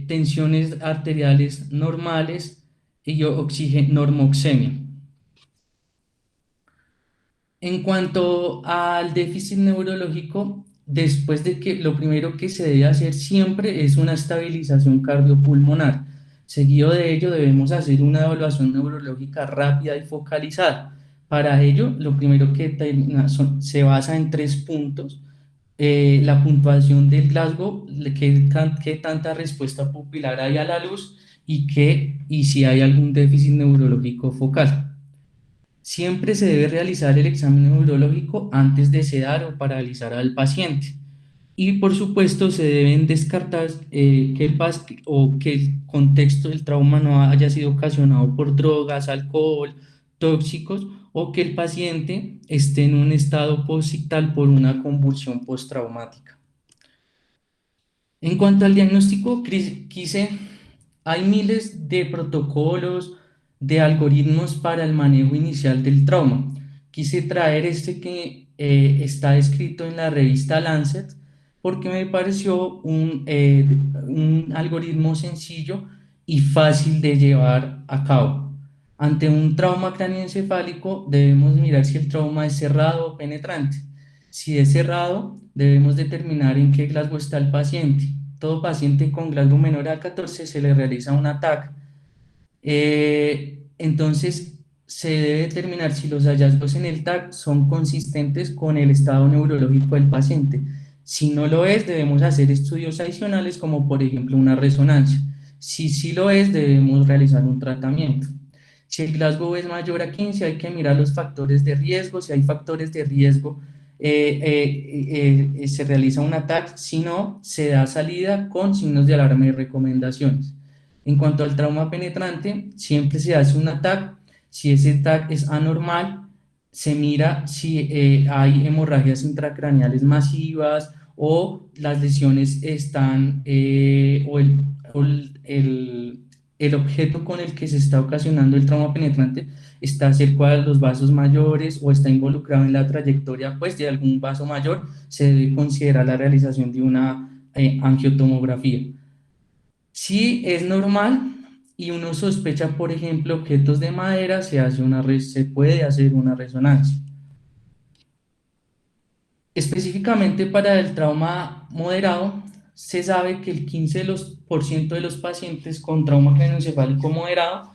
tensiones arteriales normales y normoxemia. En cuanto al déficit neurológico, después de que lo primero que se debe hacer siempre es una estabilización cardiopulmonar. Seguido de ello, debemos hacer una evaluación neurológica rápida y focalizada. Para ello, lo primero que se basa en 3 puntos. La puntuación del Glasgow, qué tanta respuesta pupilar hay a la luz y si hay algún déficit neurológico focal. Siempre se debe realizar el examen neurológico antes de sedar o paralizar al paciente. Y por supuesto se deben descartar que el contexto del trauma no haya sido ocasionado por drogas, alcohol, tóxicos o que el paciente esté en un estado posictal por una convulsión postraumática. En cuanto al diagnóstico, hay miles de protocolos, de algoritmos para el manejo inicial del trauma. Quise traer este que está escrito en la revista Lancet porque me pareció un algoritmo sencillo y fácil de llevar a cabo. Ante un trauma craneoencefálico debemos mirar si el trauma es cerrado o penetrante. Si es cerrado, debemos determinar en qué Glasgow está el paciente. Todo paciente con Glasgow menor a 14 se le realiza un ataque. Entonces, se debe determinar si los hallazgos en el TAC son consistentes con el estado neurológico del paciente. Si no lo es, debemos hacer estudios adicionales como por ejemplo una resonancia. Si sí lo es, debemos realizar un tratamiento. Si el Glasgow es mayor a 15, hay que mirar los factores de riesgo. Si hay factores de riesgo, se realiza un ataque. Si no, se da salida con signos de alarma y recomendaciones. En cuanto al trauma penetrante, siempre se hace un ataque. Si ese TAC es anormal, se mira si hay hemorragias intracraneales masivas o las lesiones están, el objeto con el que se está ocasionando el trauma penetrante está cerca de los vasos mayores o está involucrado en la trayectoria pues, de algún vaso mayor, se debe considerar la realización de una angiotomografía. Si es normal y uno sospecha, por ejemplo, objetos de madera, se puede hacer una resonancia. Específicamente para el trauma moderado, se sabe que el 15 por ciento de los pacientes con trauma craneoencefálico moderado,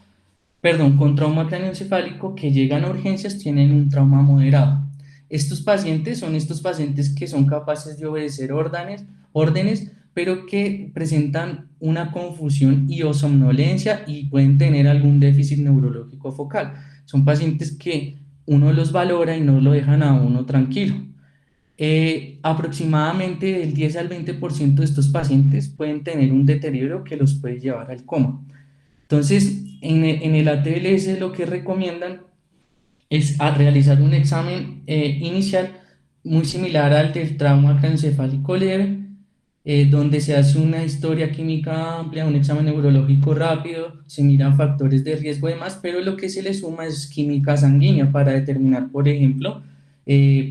perdón, con trauma craneoencefálico que llegan a urgencias tienen un trauma moderado. Estos pacientes son estos pacientes que son capaces de obedecer órdenes, pero que presentan una confusión y o somnolencia y pueden tener algún déficit neurológico focal. Son pacientes que uno los valora y no lo dejan a uno tranquilo. Aproximadamente del 10 al 20% de estos pacientes pueden tener un deterioro que los puede llevar al coma. Entonces, en el ATLS lo que recomiendan es realizar un examen inicial muy similar al del trauma craneoencefálico leve, donde se hace una historia clínica amplia, un examen neurológico rápido, se miran factores de riesgo y demás, pero lo que se le suma es química sanguínea para determinar, por ejemplo,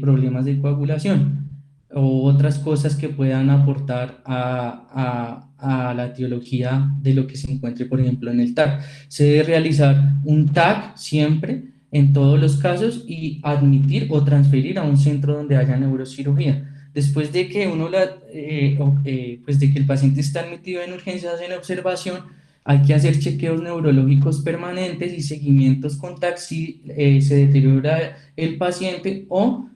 problemas de coagulación o otras cosas que puedan aportar a la etiología de lo que se encuentre, por ejemplo, en el TAC. Se debe realizar un TAC siempre, en todos los casos, y admitir o transferir a un centro donde haya neurocirugía. Después de que pues de que el paciente está admitido en urgencias en observación, hay que hacer chequeos neurológicos permanentes y seguimientos con TAC si se deteriora el paciente o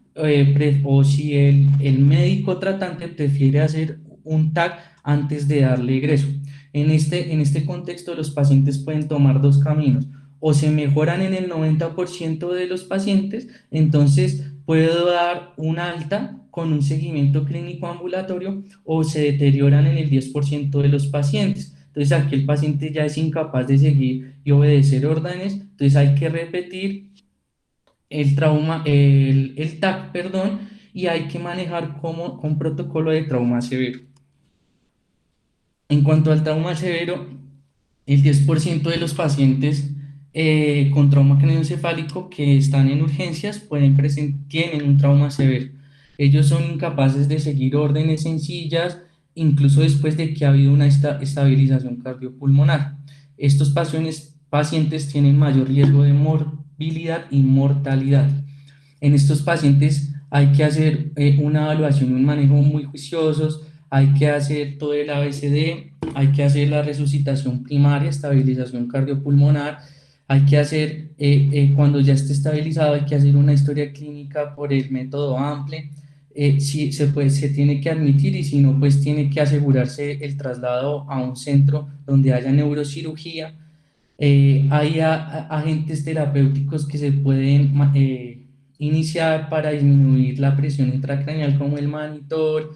si el médico tratante prefiere hacer un TAC antes de darle egreso. En este contexto, los pacientes pueden tomar dos caminos. O se mejoran en el 90% de los pacientes, entonces puedo dar un alta con un seguimiento clínico ambulatorio, o se deterioran en el 10% de los pacientes. Entonces aquí el paciente ya es incapaz de seguir y obedecer órdenes, entonces hay que repetir el TAC, perdón, y hay que manejar como con protocolo de trauma severo. En cuanto al trauma severo, el 10% de los pacientes con trauma craneoencefálico que están en urgencias tienen un trauma severo. Ellos son incapaces de seguir órdenes sencillas, incluso después de que ha habido una estabilización cardiopulmonar. Estos pacientes tienen mayor riesgo de morbilidad y mortalidad. En estos pacientes hay que hacer una evaluación y un manejo muy juiciosos, hay que hacer todo el ABCD, hay que hacer la resucitación primaria, estabilización cardiopulmonar, hay que hacer, cuando ya esté estabilizado, hay que hacer una historia clínica por el método AMPLE. Si se tiene que admitir, y si no, pues tiene que asegurarse el traslado a un centro donde haya neurocirugía. Hay agentes terapéuticos que se pueden iniciar para disminuir la presión intracraneal, como el mannitol,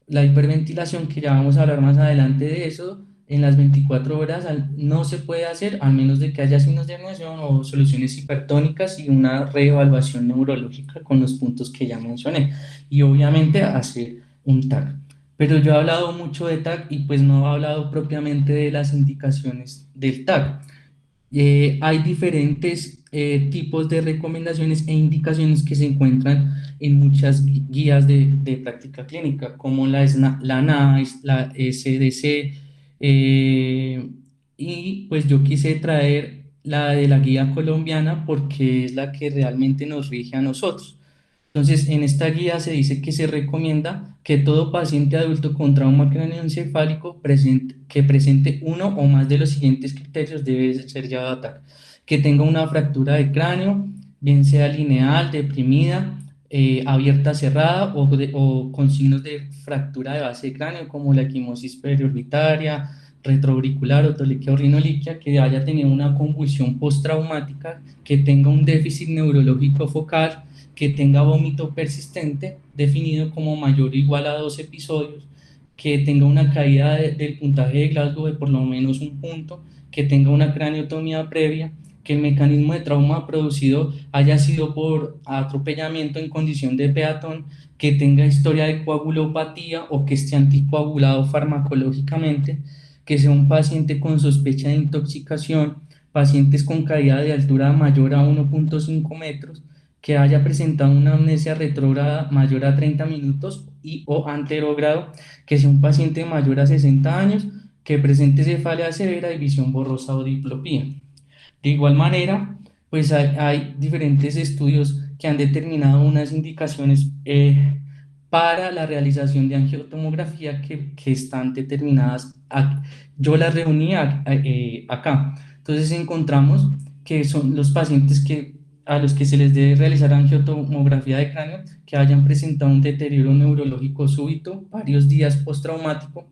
la hiperventilación, que ya vamos a hablar más adelante de eso. En las 24 horas no se puede hacer, a menos de que haya signos de angioedema o soluciones hipertónicas y una reevaluación neurológica con los puntos que ya mencioné. Y obviamente hacer un TAC. Pero yo he hablado mucho de TAC y pues no he hablado propiamente de las indicaciones del TAC. Hay diferentes tipos de recomendaciones e indicaciones que se encuentran en muchas guías de práctica clínica, como la NICE, la SDC, y pues yo quise traer la de la guía colombiana porque es la que realmente nos rige a nosotros. Entonces, en esta guía se dice que se recomienda que todo paciente adulto con trauma craneoencefálico que presente uno o más de los siguientes criterios debe ser llevado a TAC: que tenga una fractura de cráneo, bien sea lineal, deprimida, abierta, cerrada, o con signos de fractura de base de cráneo, como la equimosis periorbitaria, retroauricular o toliquia o rinoliquia, que haya tenido una convulsión postraumática, que tenga un déficit neurológico focal, que tenga vómito persistente definido como mayor o igual a 2 episodios, que tenga una caída del puntaje de Glasgow de por lo menos un punto, que tenga una craniotomía previa, que el mecanismo de trauma producido haya sido por atropellamiento en condición de peatón, que tenga historia de coagulopatía o que esté anticoagulado farmacológicamente, que sea un paciente con sospecha de intoxicación, pacientes con caída de altura mayor a 1,5 metros, que haya presentado una amnesia retrógrada mayor a 30 minutos y o anterogrado, que sea un paciente mayor a 60 años, que presente cefalea severa y visión borrosa o diplopía. De igual manera, pues hay diferentes estudios que han determinado unas indicaciones para la realización de angiotomografía que están determinadas. Yo las reuní acá. Entonces encontramos que son los pacientes a los que se les debe realizar angiotomografía de cráneo que hayan presentado un deterioro neurológico súbito, varios días postraumático,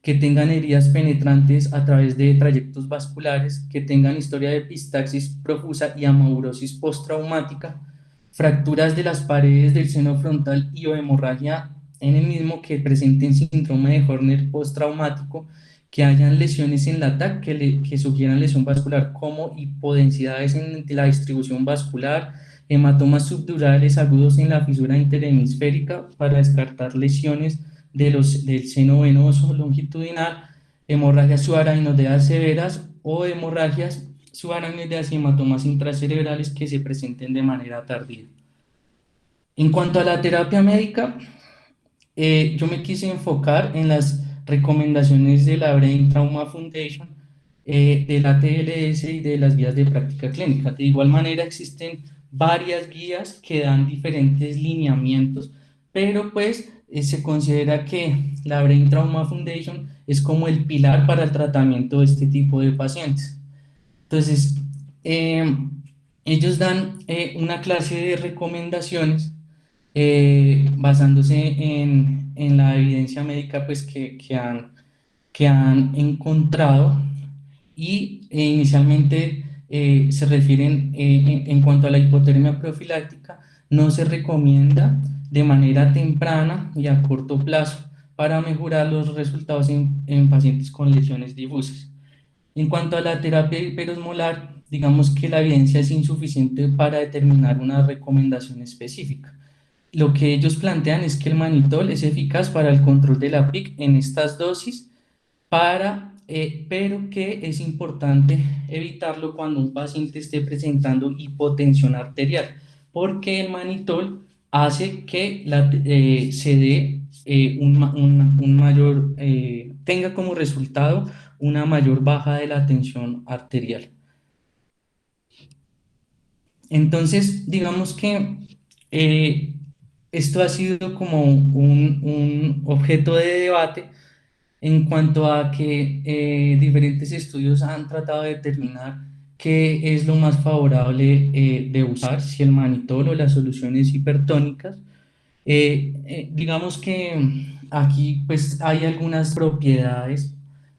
que tengan heridas penetrantes a través de trayectos vasculares, que tengan historia de epistaxis profusa y amaurosis postraumática, fracturas de las paredes del seno frontal y o hemorragia en el mismo, que presenten síndrome de Horner postraumático, que hayan lesiones en la TAC que sugieran lesión vascular como hipodensidades en la distribución vascular, hematomas subdurales agudos en la fisura interhemisférica para descartar lesiones del seno venoso longitudinal, hemorragias subaracnoideas severas o hemorragias subaracnoideas y hematomas intracerebrales que se presenten de manera tardía. En cuanto a la terapia médica, yo me quise enfocar en las recomendaciones de la Brain Trauma Foundation, de la TLS y de las guías de práctica clínica. De igual manera, existen varias guías que dan diferentes lineamientos, pero pues se considera que la Brain Trauma Foundation es como el pilar para el tratamiento de este tipo de pacientes. Entonces, eh, ellos dan una clase de recomendaciones basándose en la evidencia médica pues, que han encontrado y inicialmente se refieren en cuanto a la hipotermia profiláctica, no se recomienda de manera temprana y a corto plazo para mejorar los resultados en pacientes con lesiones difusas. En cuanto a la terapia hiperosmolar, digamos que la evidencia es insuficiente para determinar una recomendación específica. Lo que ellos plantean es que el manitol es eficaz para el control de la PIC en estas dosis, pero que es importante evitarlo cuando un paciente esté presentando hipotensión arterial, porque el manitol hace que se dé un mayor, tenga como resultado una mayor baja de la tensión arterial. Entonces, digamos que eh, esto ha sido como un objeto de debate en cuanto a que diferentes estudios han tratado de determinar qué es lo más favorable de usar, si el manitol o las soluciones hipertónicas. Digamos que aquí pues hay algunas propiedades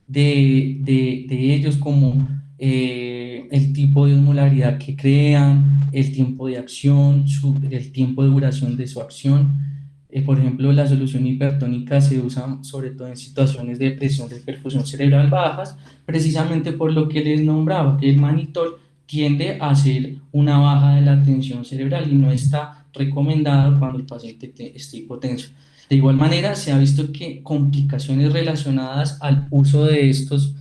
de ellos como el tipo de osmolaridad que crean, el tiempo de acción, el tiempo de duración de su acción. Por ejemplo, la solución hipertónica se usa sobre todo en situaciones de presión de perfusión cerebral bajas, precisamente por lo que les nombraba, que el manitol tiende a hacer una baja de la tensión cerebral y no está recomendado cuando el paciente esté hipotenso. De igual manera, se ha visto que complicaciones relacionadas al uso de estos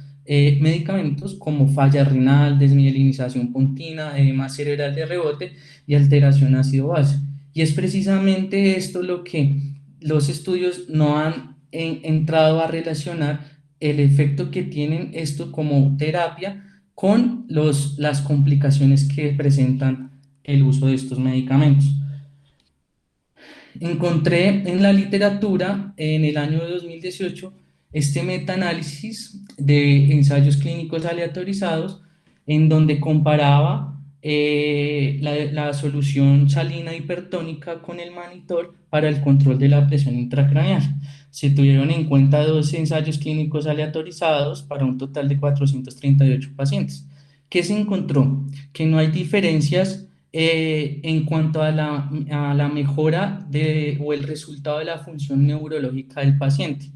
medicamentos como falla renal, desmielinización pontina, edema cerebral de rebote y alteración ácido-base. Y es precisamente esto lo que los estudios no han entrado a relacionar el efecto que tienen esto como terapia con las complicaciones que presentan el uso de estos medicamentos. Encontré en la literatura en el año 2018 este metaanálisis de ensayos clínicos aleatorizados en donde comparaba la solución salina hipertónica con el monitor para el control de la presión intracraneal. Se tuvieron en cuenta 12 ensayos clínicos aleatorizados para un total de 438 pacientes. ¿Qué se encontró? Que no hay diferencias en cuanto a la mejora o el resultado de la función neurológica del paciente,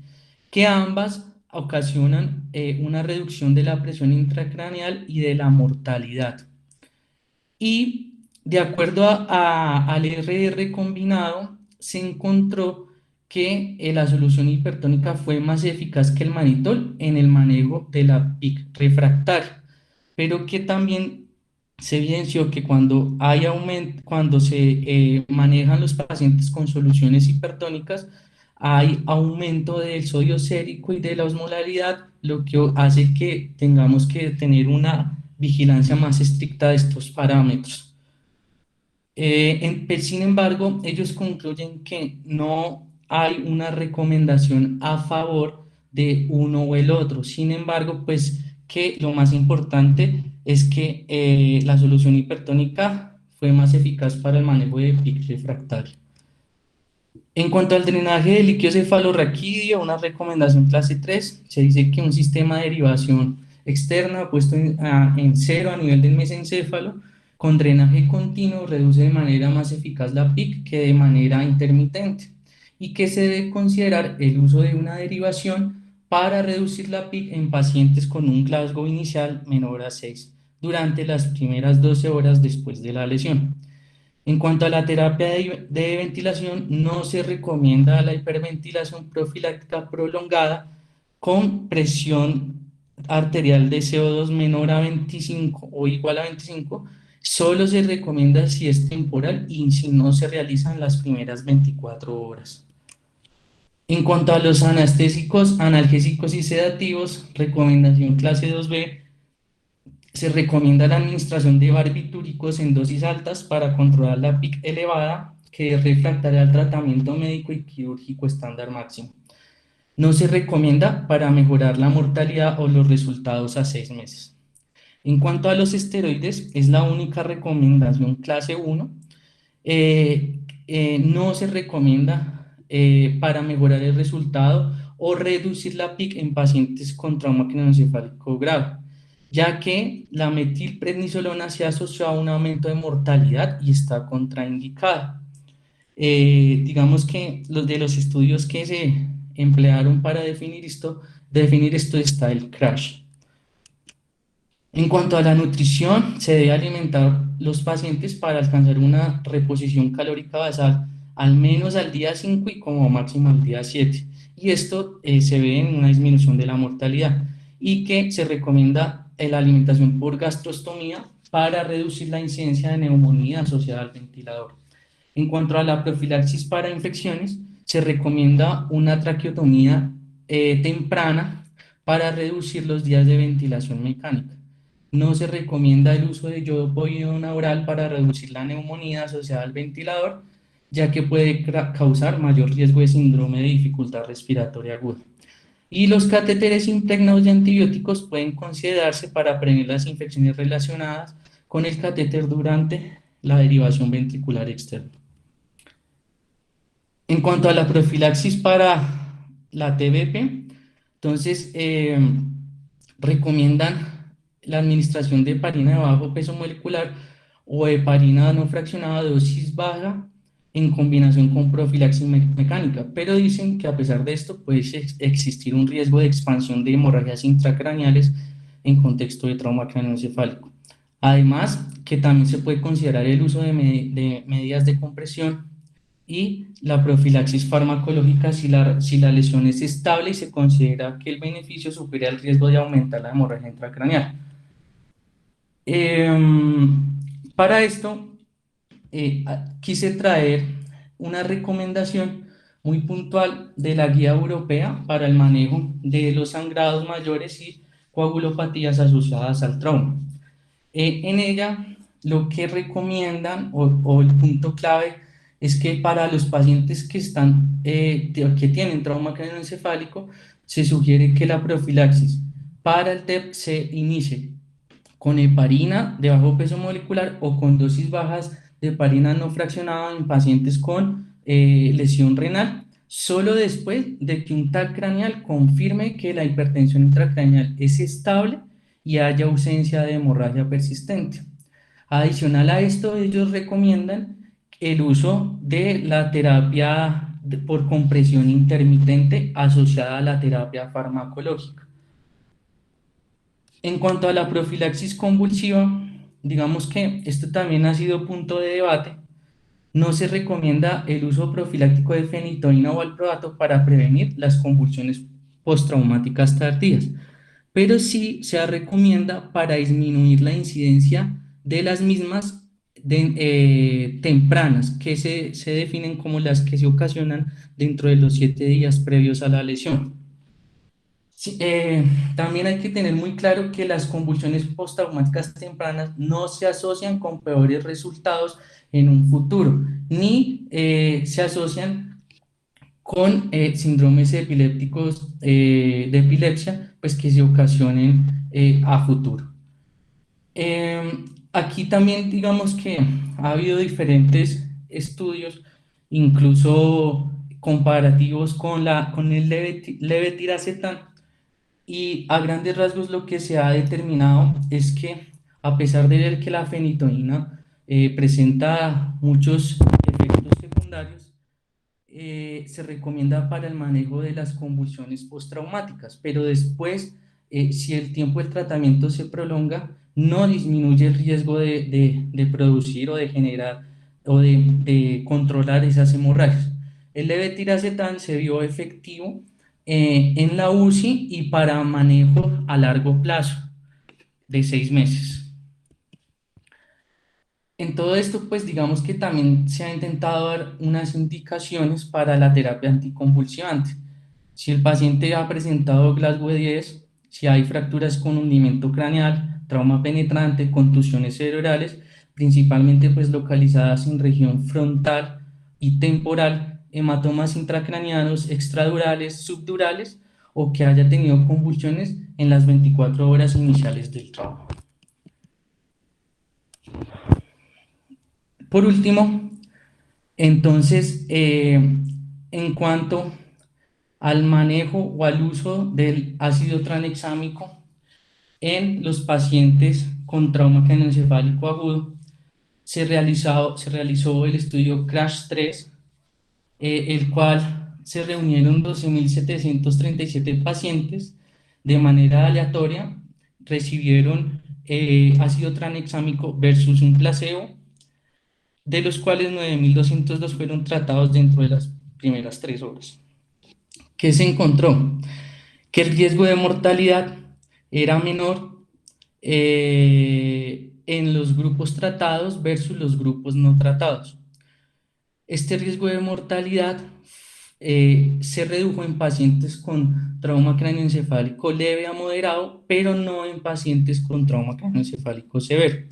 que ambas ocasionan una reducción de la presión intracraneal y de la mortalidad. Y de acuerdo al RR combinado, se encontró que la solución hipertónica fue más eficaz que el manitol en el manejo de la PIC refractaria, pero que también se evidenció que cuando se manejan los pacientes con soluciones hipertónicas, hay aumento del sodio sérico y de la osmolaridad, lo que hace que tengamos que tener una vigilancia más estricta de estos parámetros. Sin embargo, ellos concluyen que no hay una recomendación a favor de uno o el otro. Sin embargo, pues que lo más importante es que la solución hipertónica fue más eficaz para el manejo de PIC refractario. En cuanto al drenaje de líquido cefalorraquídeo, una recomendación clase 3 se dice que un sistema de derivación externa puesto en cero a nivel del mesencéfalo con drenaje continuo reduce de manera más eficaz la PIC que de manera intermitente y que se debe considerar el uso de una derivación para reducir la PIC en pacientes con un Glasgow inicial menor a 6 durante las primeras 12 horas después de la lesión. En cuanto a la terapia de ventilación, no se recomienda la hiperventilación profiláctica prolongada con presión arterial de CO2 menor a 25 o igual a 25. Solo se recomienda si es temporal y si no se realiza en las primeras 24 horas. En cuanto a los anestésicos, analgésicos y sedativos, recomendación clase 2B, se recomienda la administración de barbitúricos en dosis altas para controlar la PIC elevada que es refractaria al tratamiento médico y quirúrgico estándar máximo. No se recomienda para mejorar la mortalidad o los resultados a 6 meses. En cuanto a los esteroides, es la única recomendación clase 1. No se recomienda para mejorar el resultado o reducir la PIC en pacientes con trauma craneoencefálico grave, ya que la metilprednisolona se asoció a un aumento de mortalidad y está contraindicada. Digamos que los de los estudios que se emplearon para definir esto está el CRASH. En cuanto a la nutrición, se debe alimentar los pacientes para alcanzar una reposición calórica basal al menos al día 5 y como máximo al día 7. Y esto se ve en una disminución de la mortalidad y que se recomienda la alimentación por gastrostomía para reducir la incidencia de neumonía asociada al ventilador. En cuanto a la profilaxis para infecciones, se recomienda una traqueotomía temprana para reducir los días de ventilación mecánica. No se recomienda el uso de yodopovidona oral para reducir la neumonía asociada al ventilador, ya que puede causar mayor riesgo de síndrome de dificultad respiratoria aguda. Y los catéteres impregnados de antibióticos pueden considerarse para prevenir las infecciones relacionadas con el catéter durante la derivación ventricular externa. En cuanto a la profilaxis para la TBP, entonces recomiendan la administración de heparina de bajo peso molecular o heparina no fraccionada de dosis baja en combinación con profilaxis mecánica, pero dicen que a pesar de esto puede existir un riesgo de expansión de hemorragias intracraneales en contexto de trauma craneoencefálico. Además, que también se puede considerar el uso de medidas de compresión y la profilaxis farmacológica si la lesión es estable y se considera que el beneficio supera el riesgo de aumentar la hemorragia intracraneal. Para esto, quise traer una recomendación muy puntual de la guía europea para el manejo de los sangrados mayores y coagulopatías asociadas al trauma. En ella, lo que recomiendan o el punto clave es que para los pacientes que tienen trauma craneoencefálico, se sugiere que la profilaxis para el TEP se inicie con heparina de bajo peso molecular o con dosis bajas de heparina no fraccionada en pacientes con lesión renal, solo después de que un TAC craneal confirme que la hipertensión intracraneal es estable y haya ausencia de hemorragia persistente. Adicional a esto, ellos recomiendan el uso de la terapia por compresión intermitente asociada a la terapia farmacológica. En cuanto a la profilaxis convulsiva, digamos que esto también ha sido punto de debate. No se recomienda el uso profiláctico de fenitoína o valproato para prevenir las convulsiones postraumáticas tardías, pero sí se recomienda para disminuir la incidencia de las mismas tempranas, que se definen como las que se ocasionan dentro de los 7 días previos a la lesión. Sí, también hay que tener muy claro que las convulsiones postraumáticas tempranas no se asocian con peores resultados en un futuro, ni se asocian con síndromes epilépticos de epilepsia, pues que se ocasionen a futuro. Aquí también digamos que ha habido diferentes estudios, incluso comparativos con el levetiracetam, y a grandes rasgos lo que se ha determinado es que a pesar de ver que la fenitoína presenta muchos efectos secundarios, se recomienda para el manejo de las convulsiones postraumáticas, pero después, si el tiempo del tratamiento se prolonga, no disminuye el riesgo de producir o de generar o de controlar esas hemorragias. El levetiracetam se vio efectivo en la UCI y para manejo a largo plazo de 6 meses. En todo esto, pues digamos que también se ha intentado dar unas indicaciones para la terapia anticonvulsivante. Si el paciente ha presentado Glasgow-10, si hay fracturas con hundimiento craneal, trauma penetrante, contusiones cerebrales, principalmente pues localizadas en región frontal y temporal, hematomas intracraneanos, extradurales, subdurales, o que haya tenido convulsiones en las 24 horas iniciales del trauma. Por último, entonces, en cuanto al manejo o al uso del ácido tranexámico en los pacientes con trauma craneoencefálico agudo, se realizó el estudio CRASH-3, el cual se reunieron 12.737 pacientes de manera aleatoria, recibieron ácido tranexámico versus un placebo, de los cuales 9.202 fueron tratados dentro de las primeras 3 horas. ¿Qué se encontró? Que el riesgo de mortalidad era menor en los grupos tratados versus los grupos no tratados. Este riesgo de mortalidad se redujo en pacientes con trauma craneoencefálico leve a moderado, pero no en pacientes con trauma craneoencefálico severo.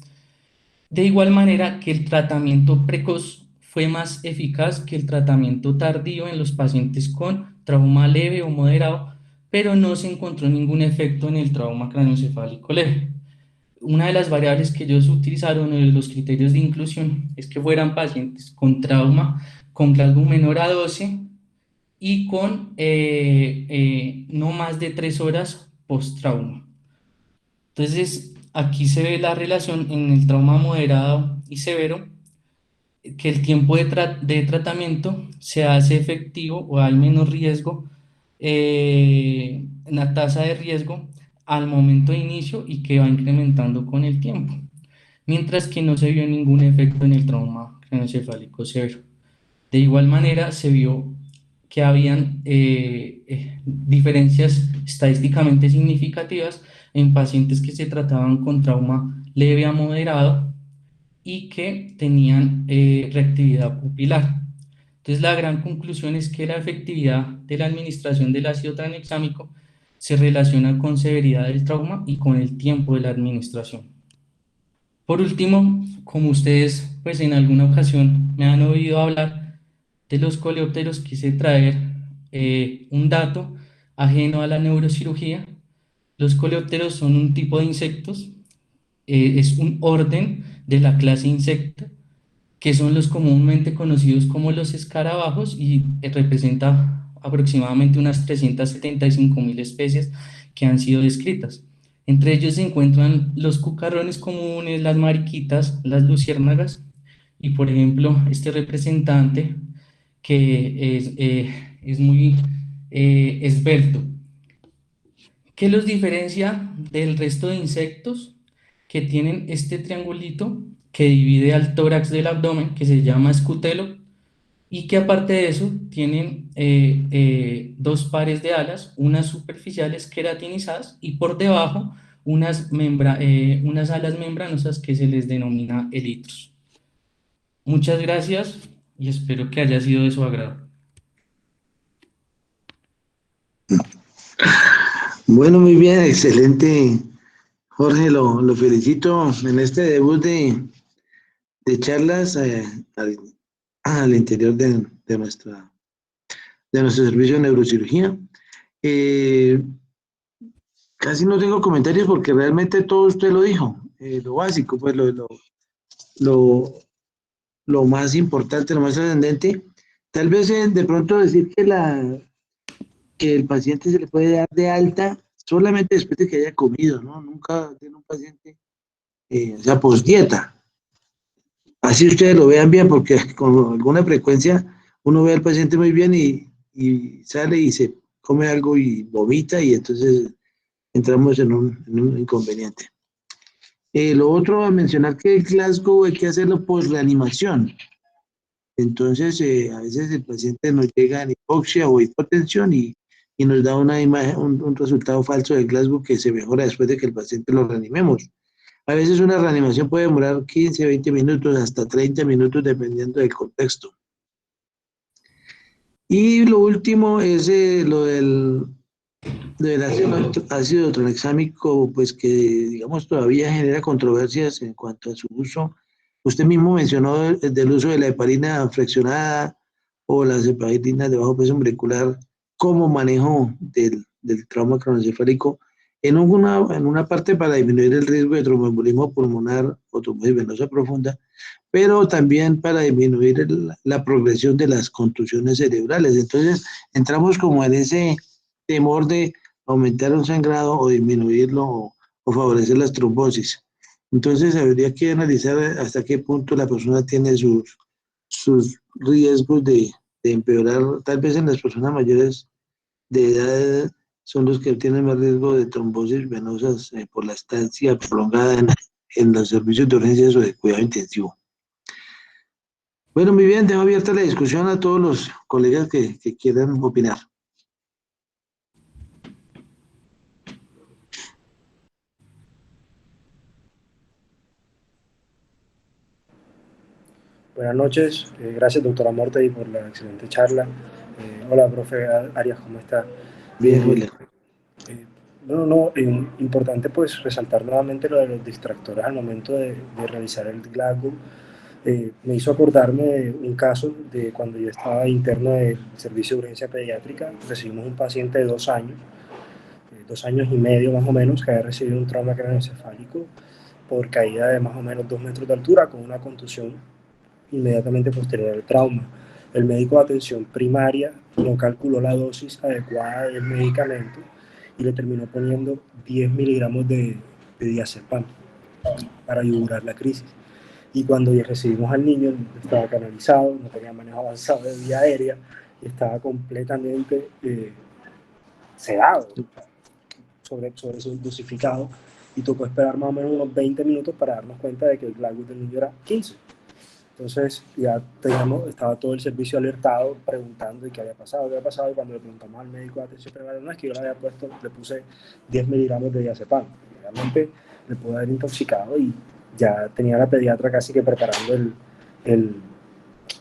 De igual manera que el tratamiento precoz fue más eficaz que el tratamiento tardío en los pacientes con trauma leve o moderado, pero no se encontró ningún efecto en el trauma craneoencefálico leve. Una de las variables que ellos utilizaron en los criterios de inclusión es que fueran pacientes con trauma con Glasgow menor a 12 y con no más de 3 horas post-trauma. Entonces, aquí se ve la relación en el trauma moderado y severo, que el tiempo de tratamiento se hace efectivo o hay menos riesgo, la tasa de riesgo al momento de inicio y que va incrementando con el tiempo, mientras que no se vio ningún efecto en el trauma craneoencefálico severo. De igual manera, se vio que habían diferencias estadísticamente significativas en pacientes que se trataban con trauma leve a moderado y que tenían reactividad pupilar. Entonces, la gran conclusión es que la efectividad de la administración del ácido tranexámico se relaciona con severidad del trauma y con el tiempo de la administración. Por último, como ustedes pues en alguna ocasión me han oído hablar de los coleópteros, quise traer un dato ajeno a la neurocirugía. Los coleópteros son un tipo de insectos, es un orden de la clase insecta, que son los comúnmente conocidos como los escarabajos y representa aproximadamente unas 375.000 especies que han sido descritas. Entre ellos se encuentran los cucarones comunes, las mariquitas, las luciérnagas y, por ejemplo, este representante que es muy esbelto. ¿Qué los diferencia del resto de insectos? Que tienen este triangulito que divide al tórax del abdomen, que se llama escutelo, y que aparte de eso tienen dos pares de alas, unas superficiales queratinizadas y por debajo unas alas membranosas que se les denomina elitros. Muchas gracias y espero que haya sido de su agrado. Bueno, muy bien, excelente. Jorge, lo felicito en este debut de charlas al interior de nuestra de nuestro servicio de neurocirugía. Eh, Casi no tengo comentarios porque realmente todo usted lo dijo, lo básico, pues lo, lo más importante, lo más trascendente. Tal vez de pronto decir que el paciente se le puede dar de alta solamente después de que haya comido, ¿no? Nunca tiene un paciente, o sea, post dieta. Así ustedes lo vean bien, porque con alguna frecuencia uno ve al paciente muy bien y sale y se come algo y vomita y entonces entramos en un inconveniente. Lo otro a mencionar que el Glasgow hay que hacerlo por reanimación. Entonces, a veces el paciente nos llega en hipoxia o hipotensión y nos da una imagen, un resultado falso de Glasgow que se mejora después de que el paciente lo reanimemos. A veces una reanimación puede demorar 15, 20 minutos, hasta 30 minutos, dependiendo del contexto. Y lo último es del ácido tranexámico, pues que digamos todavía genera controversias en cuanto a su uso. Usted mismo mencionó del uso de la heparina fraccionada o las heparinas de bajo peso molecular como manejo del trauma craneoencefálico en una parte para disminuir el riesgo de tromboembolismo pulmonar o trombosis venosa profunda, pero también para disminuir la progresión de las contusiones cerebrales. Entonces, entramos como en ese temor de aumentar un sangrado o disminuirlo o favorecer las trombosis. Entonces, habría que analizar hasta qué punto la persona tiene sus riesgos de empeorar. Tal vez en las personas mayores de edad son los que tienen más riesgo de trombosis venosas por la estancia prolongada en los servicios de urgencias o de cuidado intensivo. Bueno, muy bien, dejo abierta la discusión a todos los colegas que quieran opinar. Buenas noches, gracias doctora Mortey por la excelente charla. Hola, profe Arias, ¿cómo está? Bien, Eh, Julia. Importante pues resaltar nuevamente lo de los distractores al momento de realizar el Glasgow. Me hizo acordarme de un caso de cuando yo estaba interno del servicio de urgencia pediátrica. Recibimos un paciente de 2 años, 2 años y medio más o menos, que había recibido un trauma craneoencefálico por caída de más o menos 2 metros de altura con una contusión inmediatamente posterior al trauma. El médico de atención primaria no calculó la dosis adecuada del medicamento y le terminó poniendo 10 miligramos de diazepam para ayudar la crisis. Y cuando recibimos al niño, estaba canalizado, no tenía manejo avanzado de vía aérea y estaba completamente sedado, sobre su dosificado, y tocó esperar más o menos unos 20 minutos para darnos cuenta de que el Glasgow del niño era 15. Entonces ya estaba todo el servicio alertado preguntando qué había pasado, y cuando le preguntamos al médico de atención primaria, no es que yo le puse 10 miligramos de diazepam. Realmente le pudo haber intoxicado y ya tenía la pediatra casi que preparando el,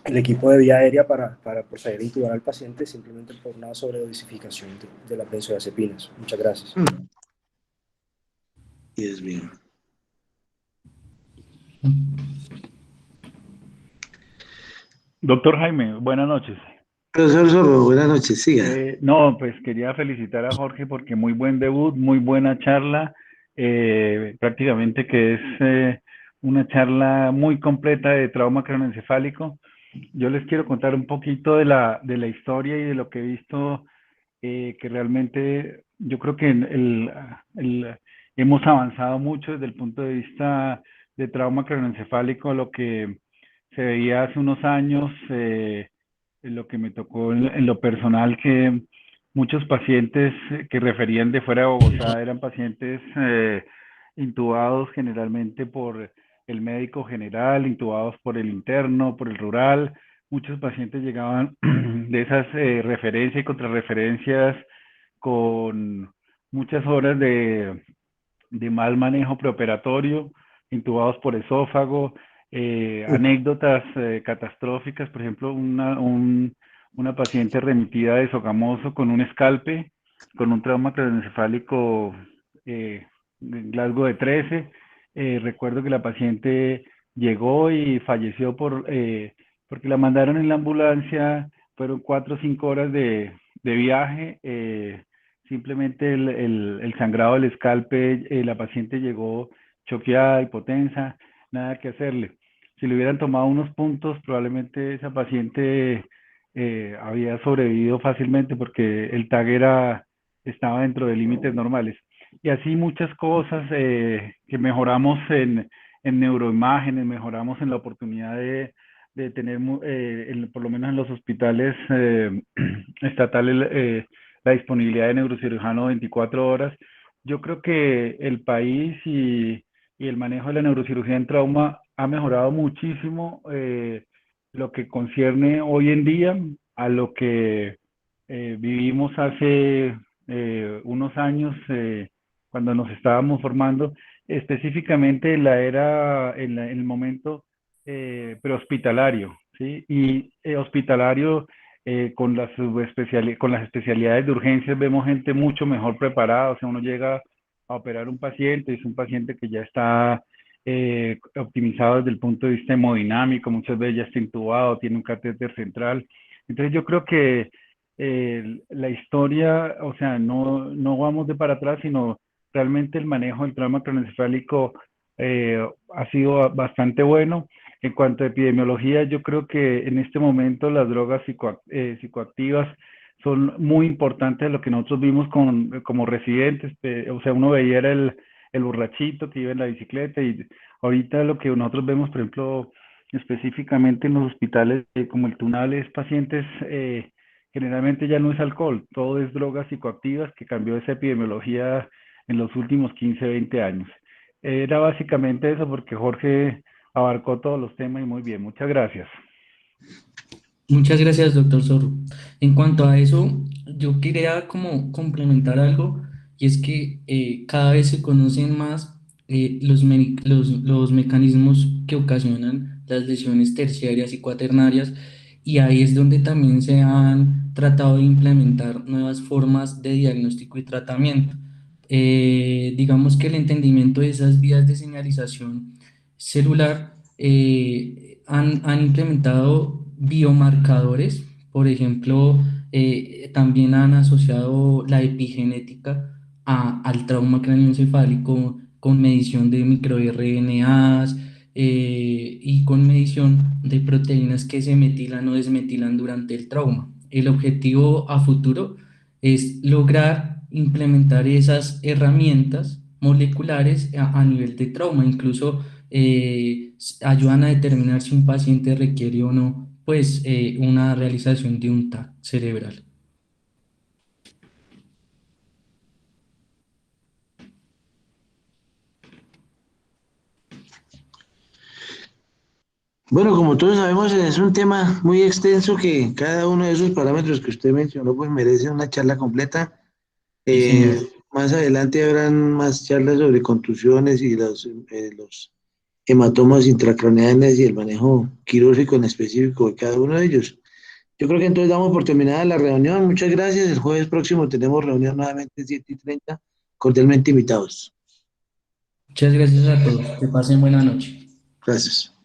el equipo de vía aérea para proceder a intubar al paciente simplemente por una sobredosificación de las benzodiazepinas. Muchas gracias. Dios mío. Doctor Jaime, buenas noches. Profesor Zorro, buenas noches, siga. No, pues quería felicitar a Jorge porque muy buen debut, muy buena charla, prácticamente que es una charla muy completa de trauma craneoencefálico. Yo les quiero contar un poquito de la historia y de lo que he visto, que realmente yo creo que hemos avanzado mucho desde el punto de vista de trauma craneoencefálico, lo que se veía hace unos años. Lo que me tocó en lo personal, que muchos pacientes que referían de fuera de Bogotá eran pacientes intubados generalmente por el médico general, intubados por el interno, por el rural. Muchos pacientes llegaban de esas referencias y contrarreferencias con muchas horas de mal manejo preoperatorio, intubados por esófago, anécdotas catastróficas, por ejemplo, una paciente remitida de Sogamoso con un escalpe, con un trauma craneoencefálico Glasgow de 13. Recuerdo que la paciente llegó y falleció porque la mandaron en la ambulancia fueron 4 o 5 horas de viaje. Simplemente el sangrado del escalpe, la paciente llegó choqueada, hipotensa, nada que hacerle. Si le hubieran tomado unos puntos, probablemente esa paciente había sobrevivido fácilmente porque el TAG estaba dentro de límites normales. Y así muchas cosas que mejoramos en neuroimágenes, mejoramos en la oportunidad de tener, por lo menos en los hospitales estatales, la disponibilidad de neurocirujano 24 horas. Yo creo que el país y el manejo de la neurocirugía en trauma ha mejorado muchísimo lo que concierne hoy en día a lo que vivimos hace unos años cuando nos estábamos formando, específicamente en la era, en el momento prehospitalario, ¿sí? Y hospitalario con con las especialidades de urgencias vemos gente mucho mejor preparada, o sea, uno llega a operar un paciente, es un paciente que ya está optimizado desde el punto de vista hemodinámico, muchas veces ya está intubado, tiene un catéter central. Entonces yo creo que la historia, o sea, no vamos de para atrás, sino realmente el manejo del trauma craneoencefálico ha sido bastante bueno. En cuanto a epidemiología, yo creo que en este momento las drogas psicoactivas son muy importantes, lo que nosotros vimos como residentes, o sea, uno veía era el borrachito que iba en la bicicleta y ahorita lo que nosotros vemos, por ejemplo, específicamente en los hospitales como el Tunal, es pacientes, generalmente ya no es alcohol, todo es drogas psicoactivas que cambió esa epidemiología en los últimos 15, 20 años. Era básicamente eso porque Jorge abarcó todos los temas y muy bien, muchas gracias. Muchas gracias, doctor Zorro. En cuanto a eso, yo quería como complementar algo, y es que cada vez se conocen más los mecanismos que ocasionan las lesiones terciarias y cuaternarias, y ahí es donde también se han tratado de implementar nuevas formas de diagnóstico y tratamiento. Digamos que el entendimiento de esas vías de señalización celular han implementado biomarcadores, por ejemplo, también han asociado la epigenética al trauma craneoencefálico con medición de microRNAs y con medición de proteínas que se metilan o desmetilan durante el trauma. El objetivo a futuro es lograr implementar esas herramientas moleculares a nivel de trauma, incluso ayudan a determinar si un paciente requiere o no, pues, una realización de un TAC cerebral. Bueno, como todos sabemos, es un tema muy extenso que cada uno de esos parámetros que usted mencionó, pues merece una charla completa. Sí, señor. Más adelante habrán más charlas sobre contusiones y los hematomas intracraneales y el manejo quirúrgico en específico de cada uno de ellos. Yo creo que entonces damos por terminada la reunión. Muchas gracias. El jueves próximo tenemos reunión nuevamente 7:30. Cordialmente invitados. Muchas gracias a todos. Que pasen buena noche. Gracias.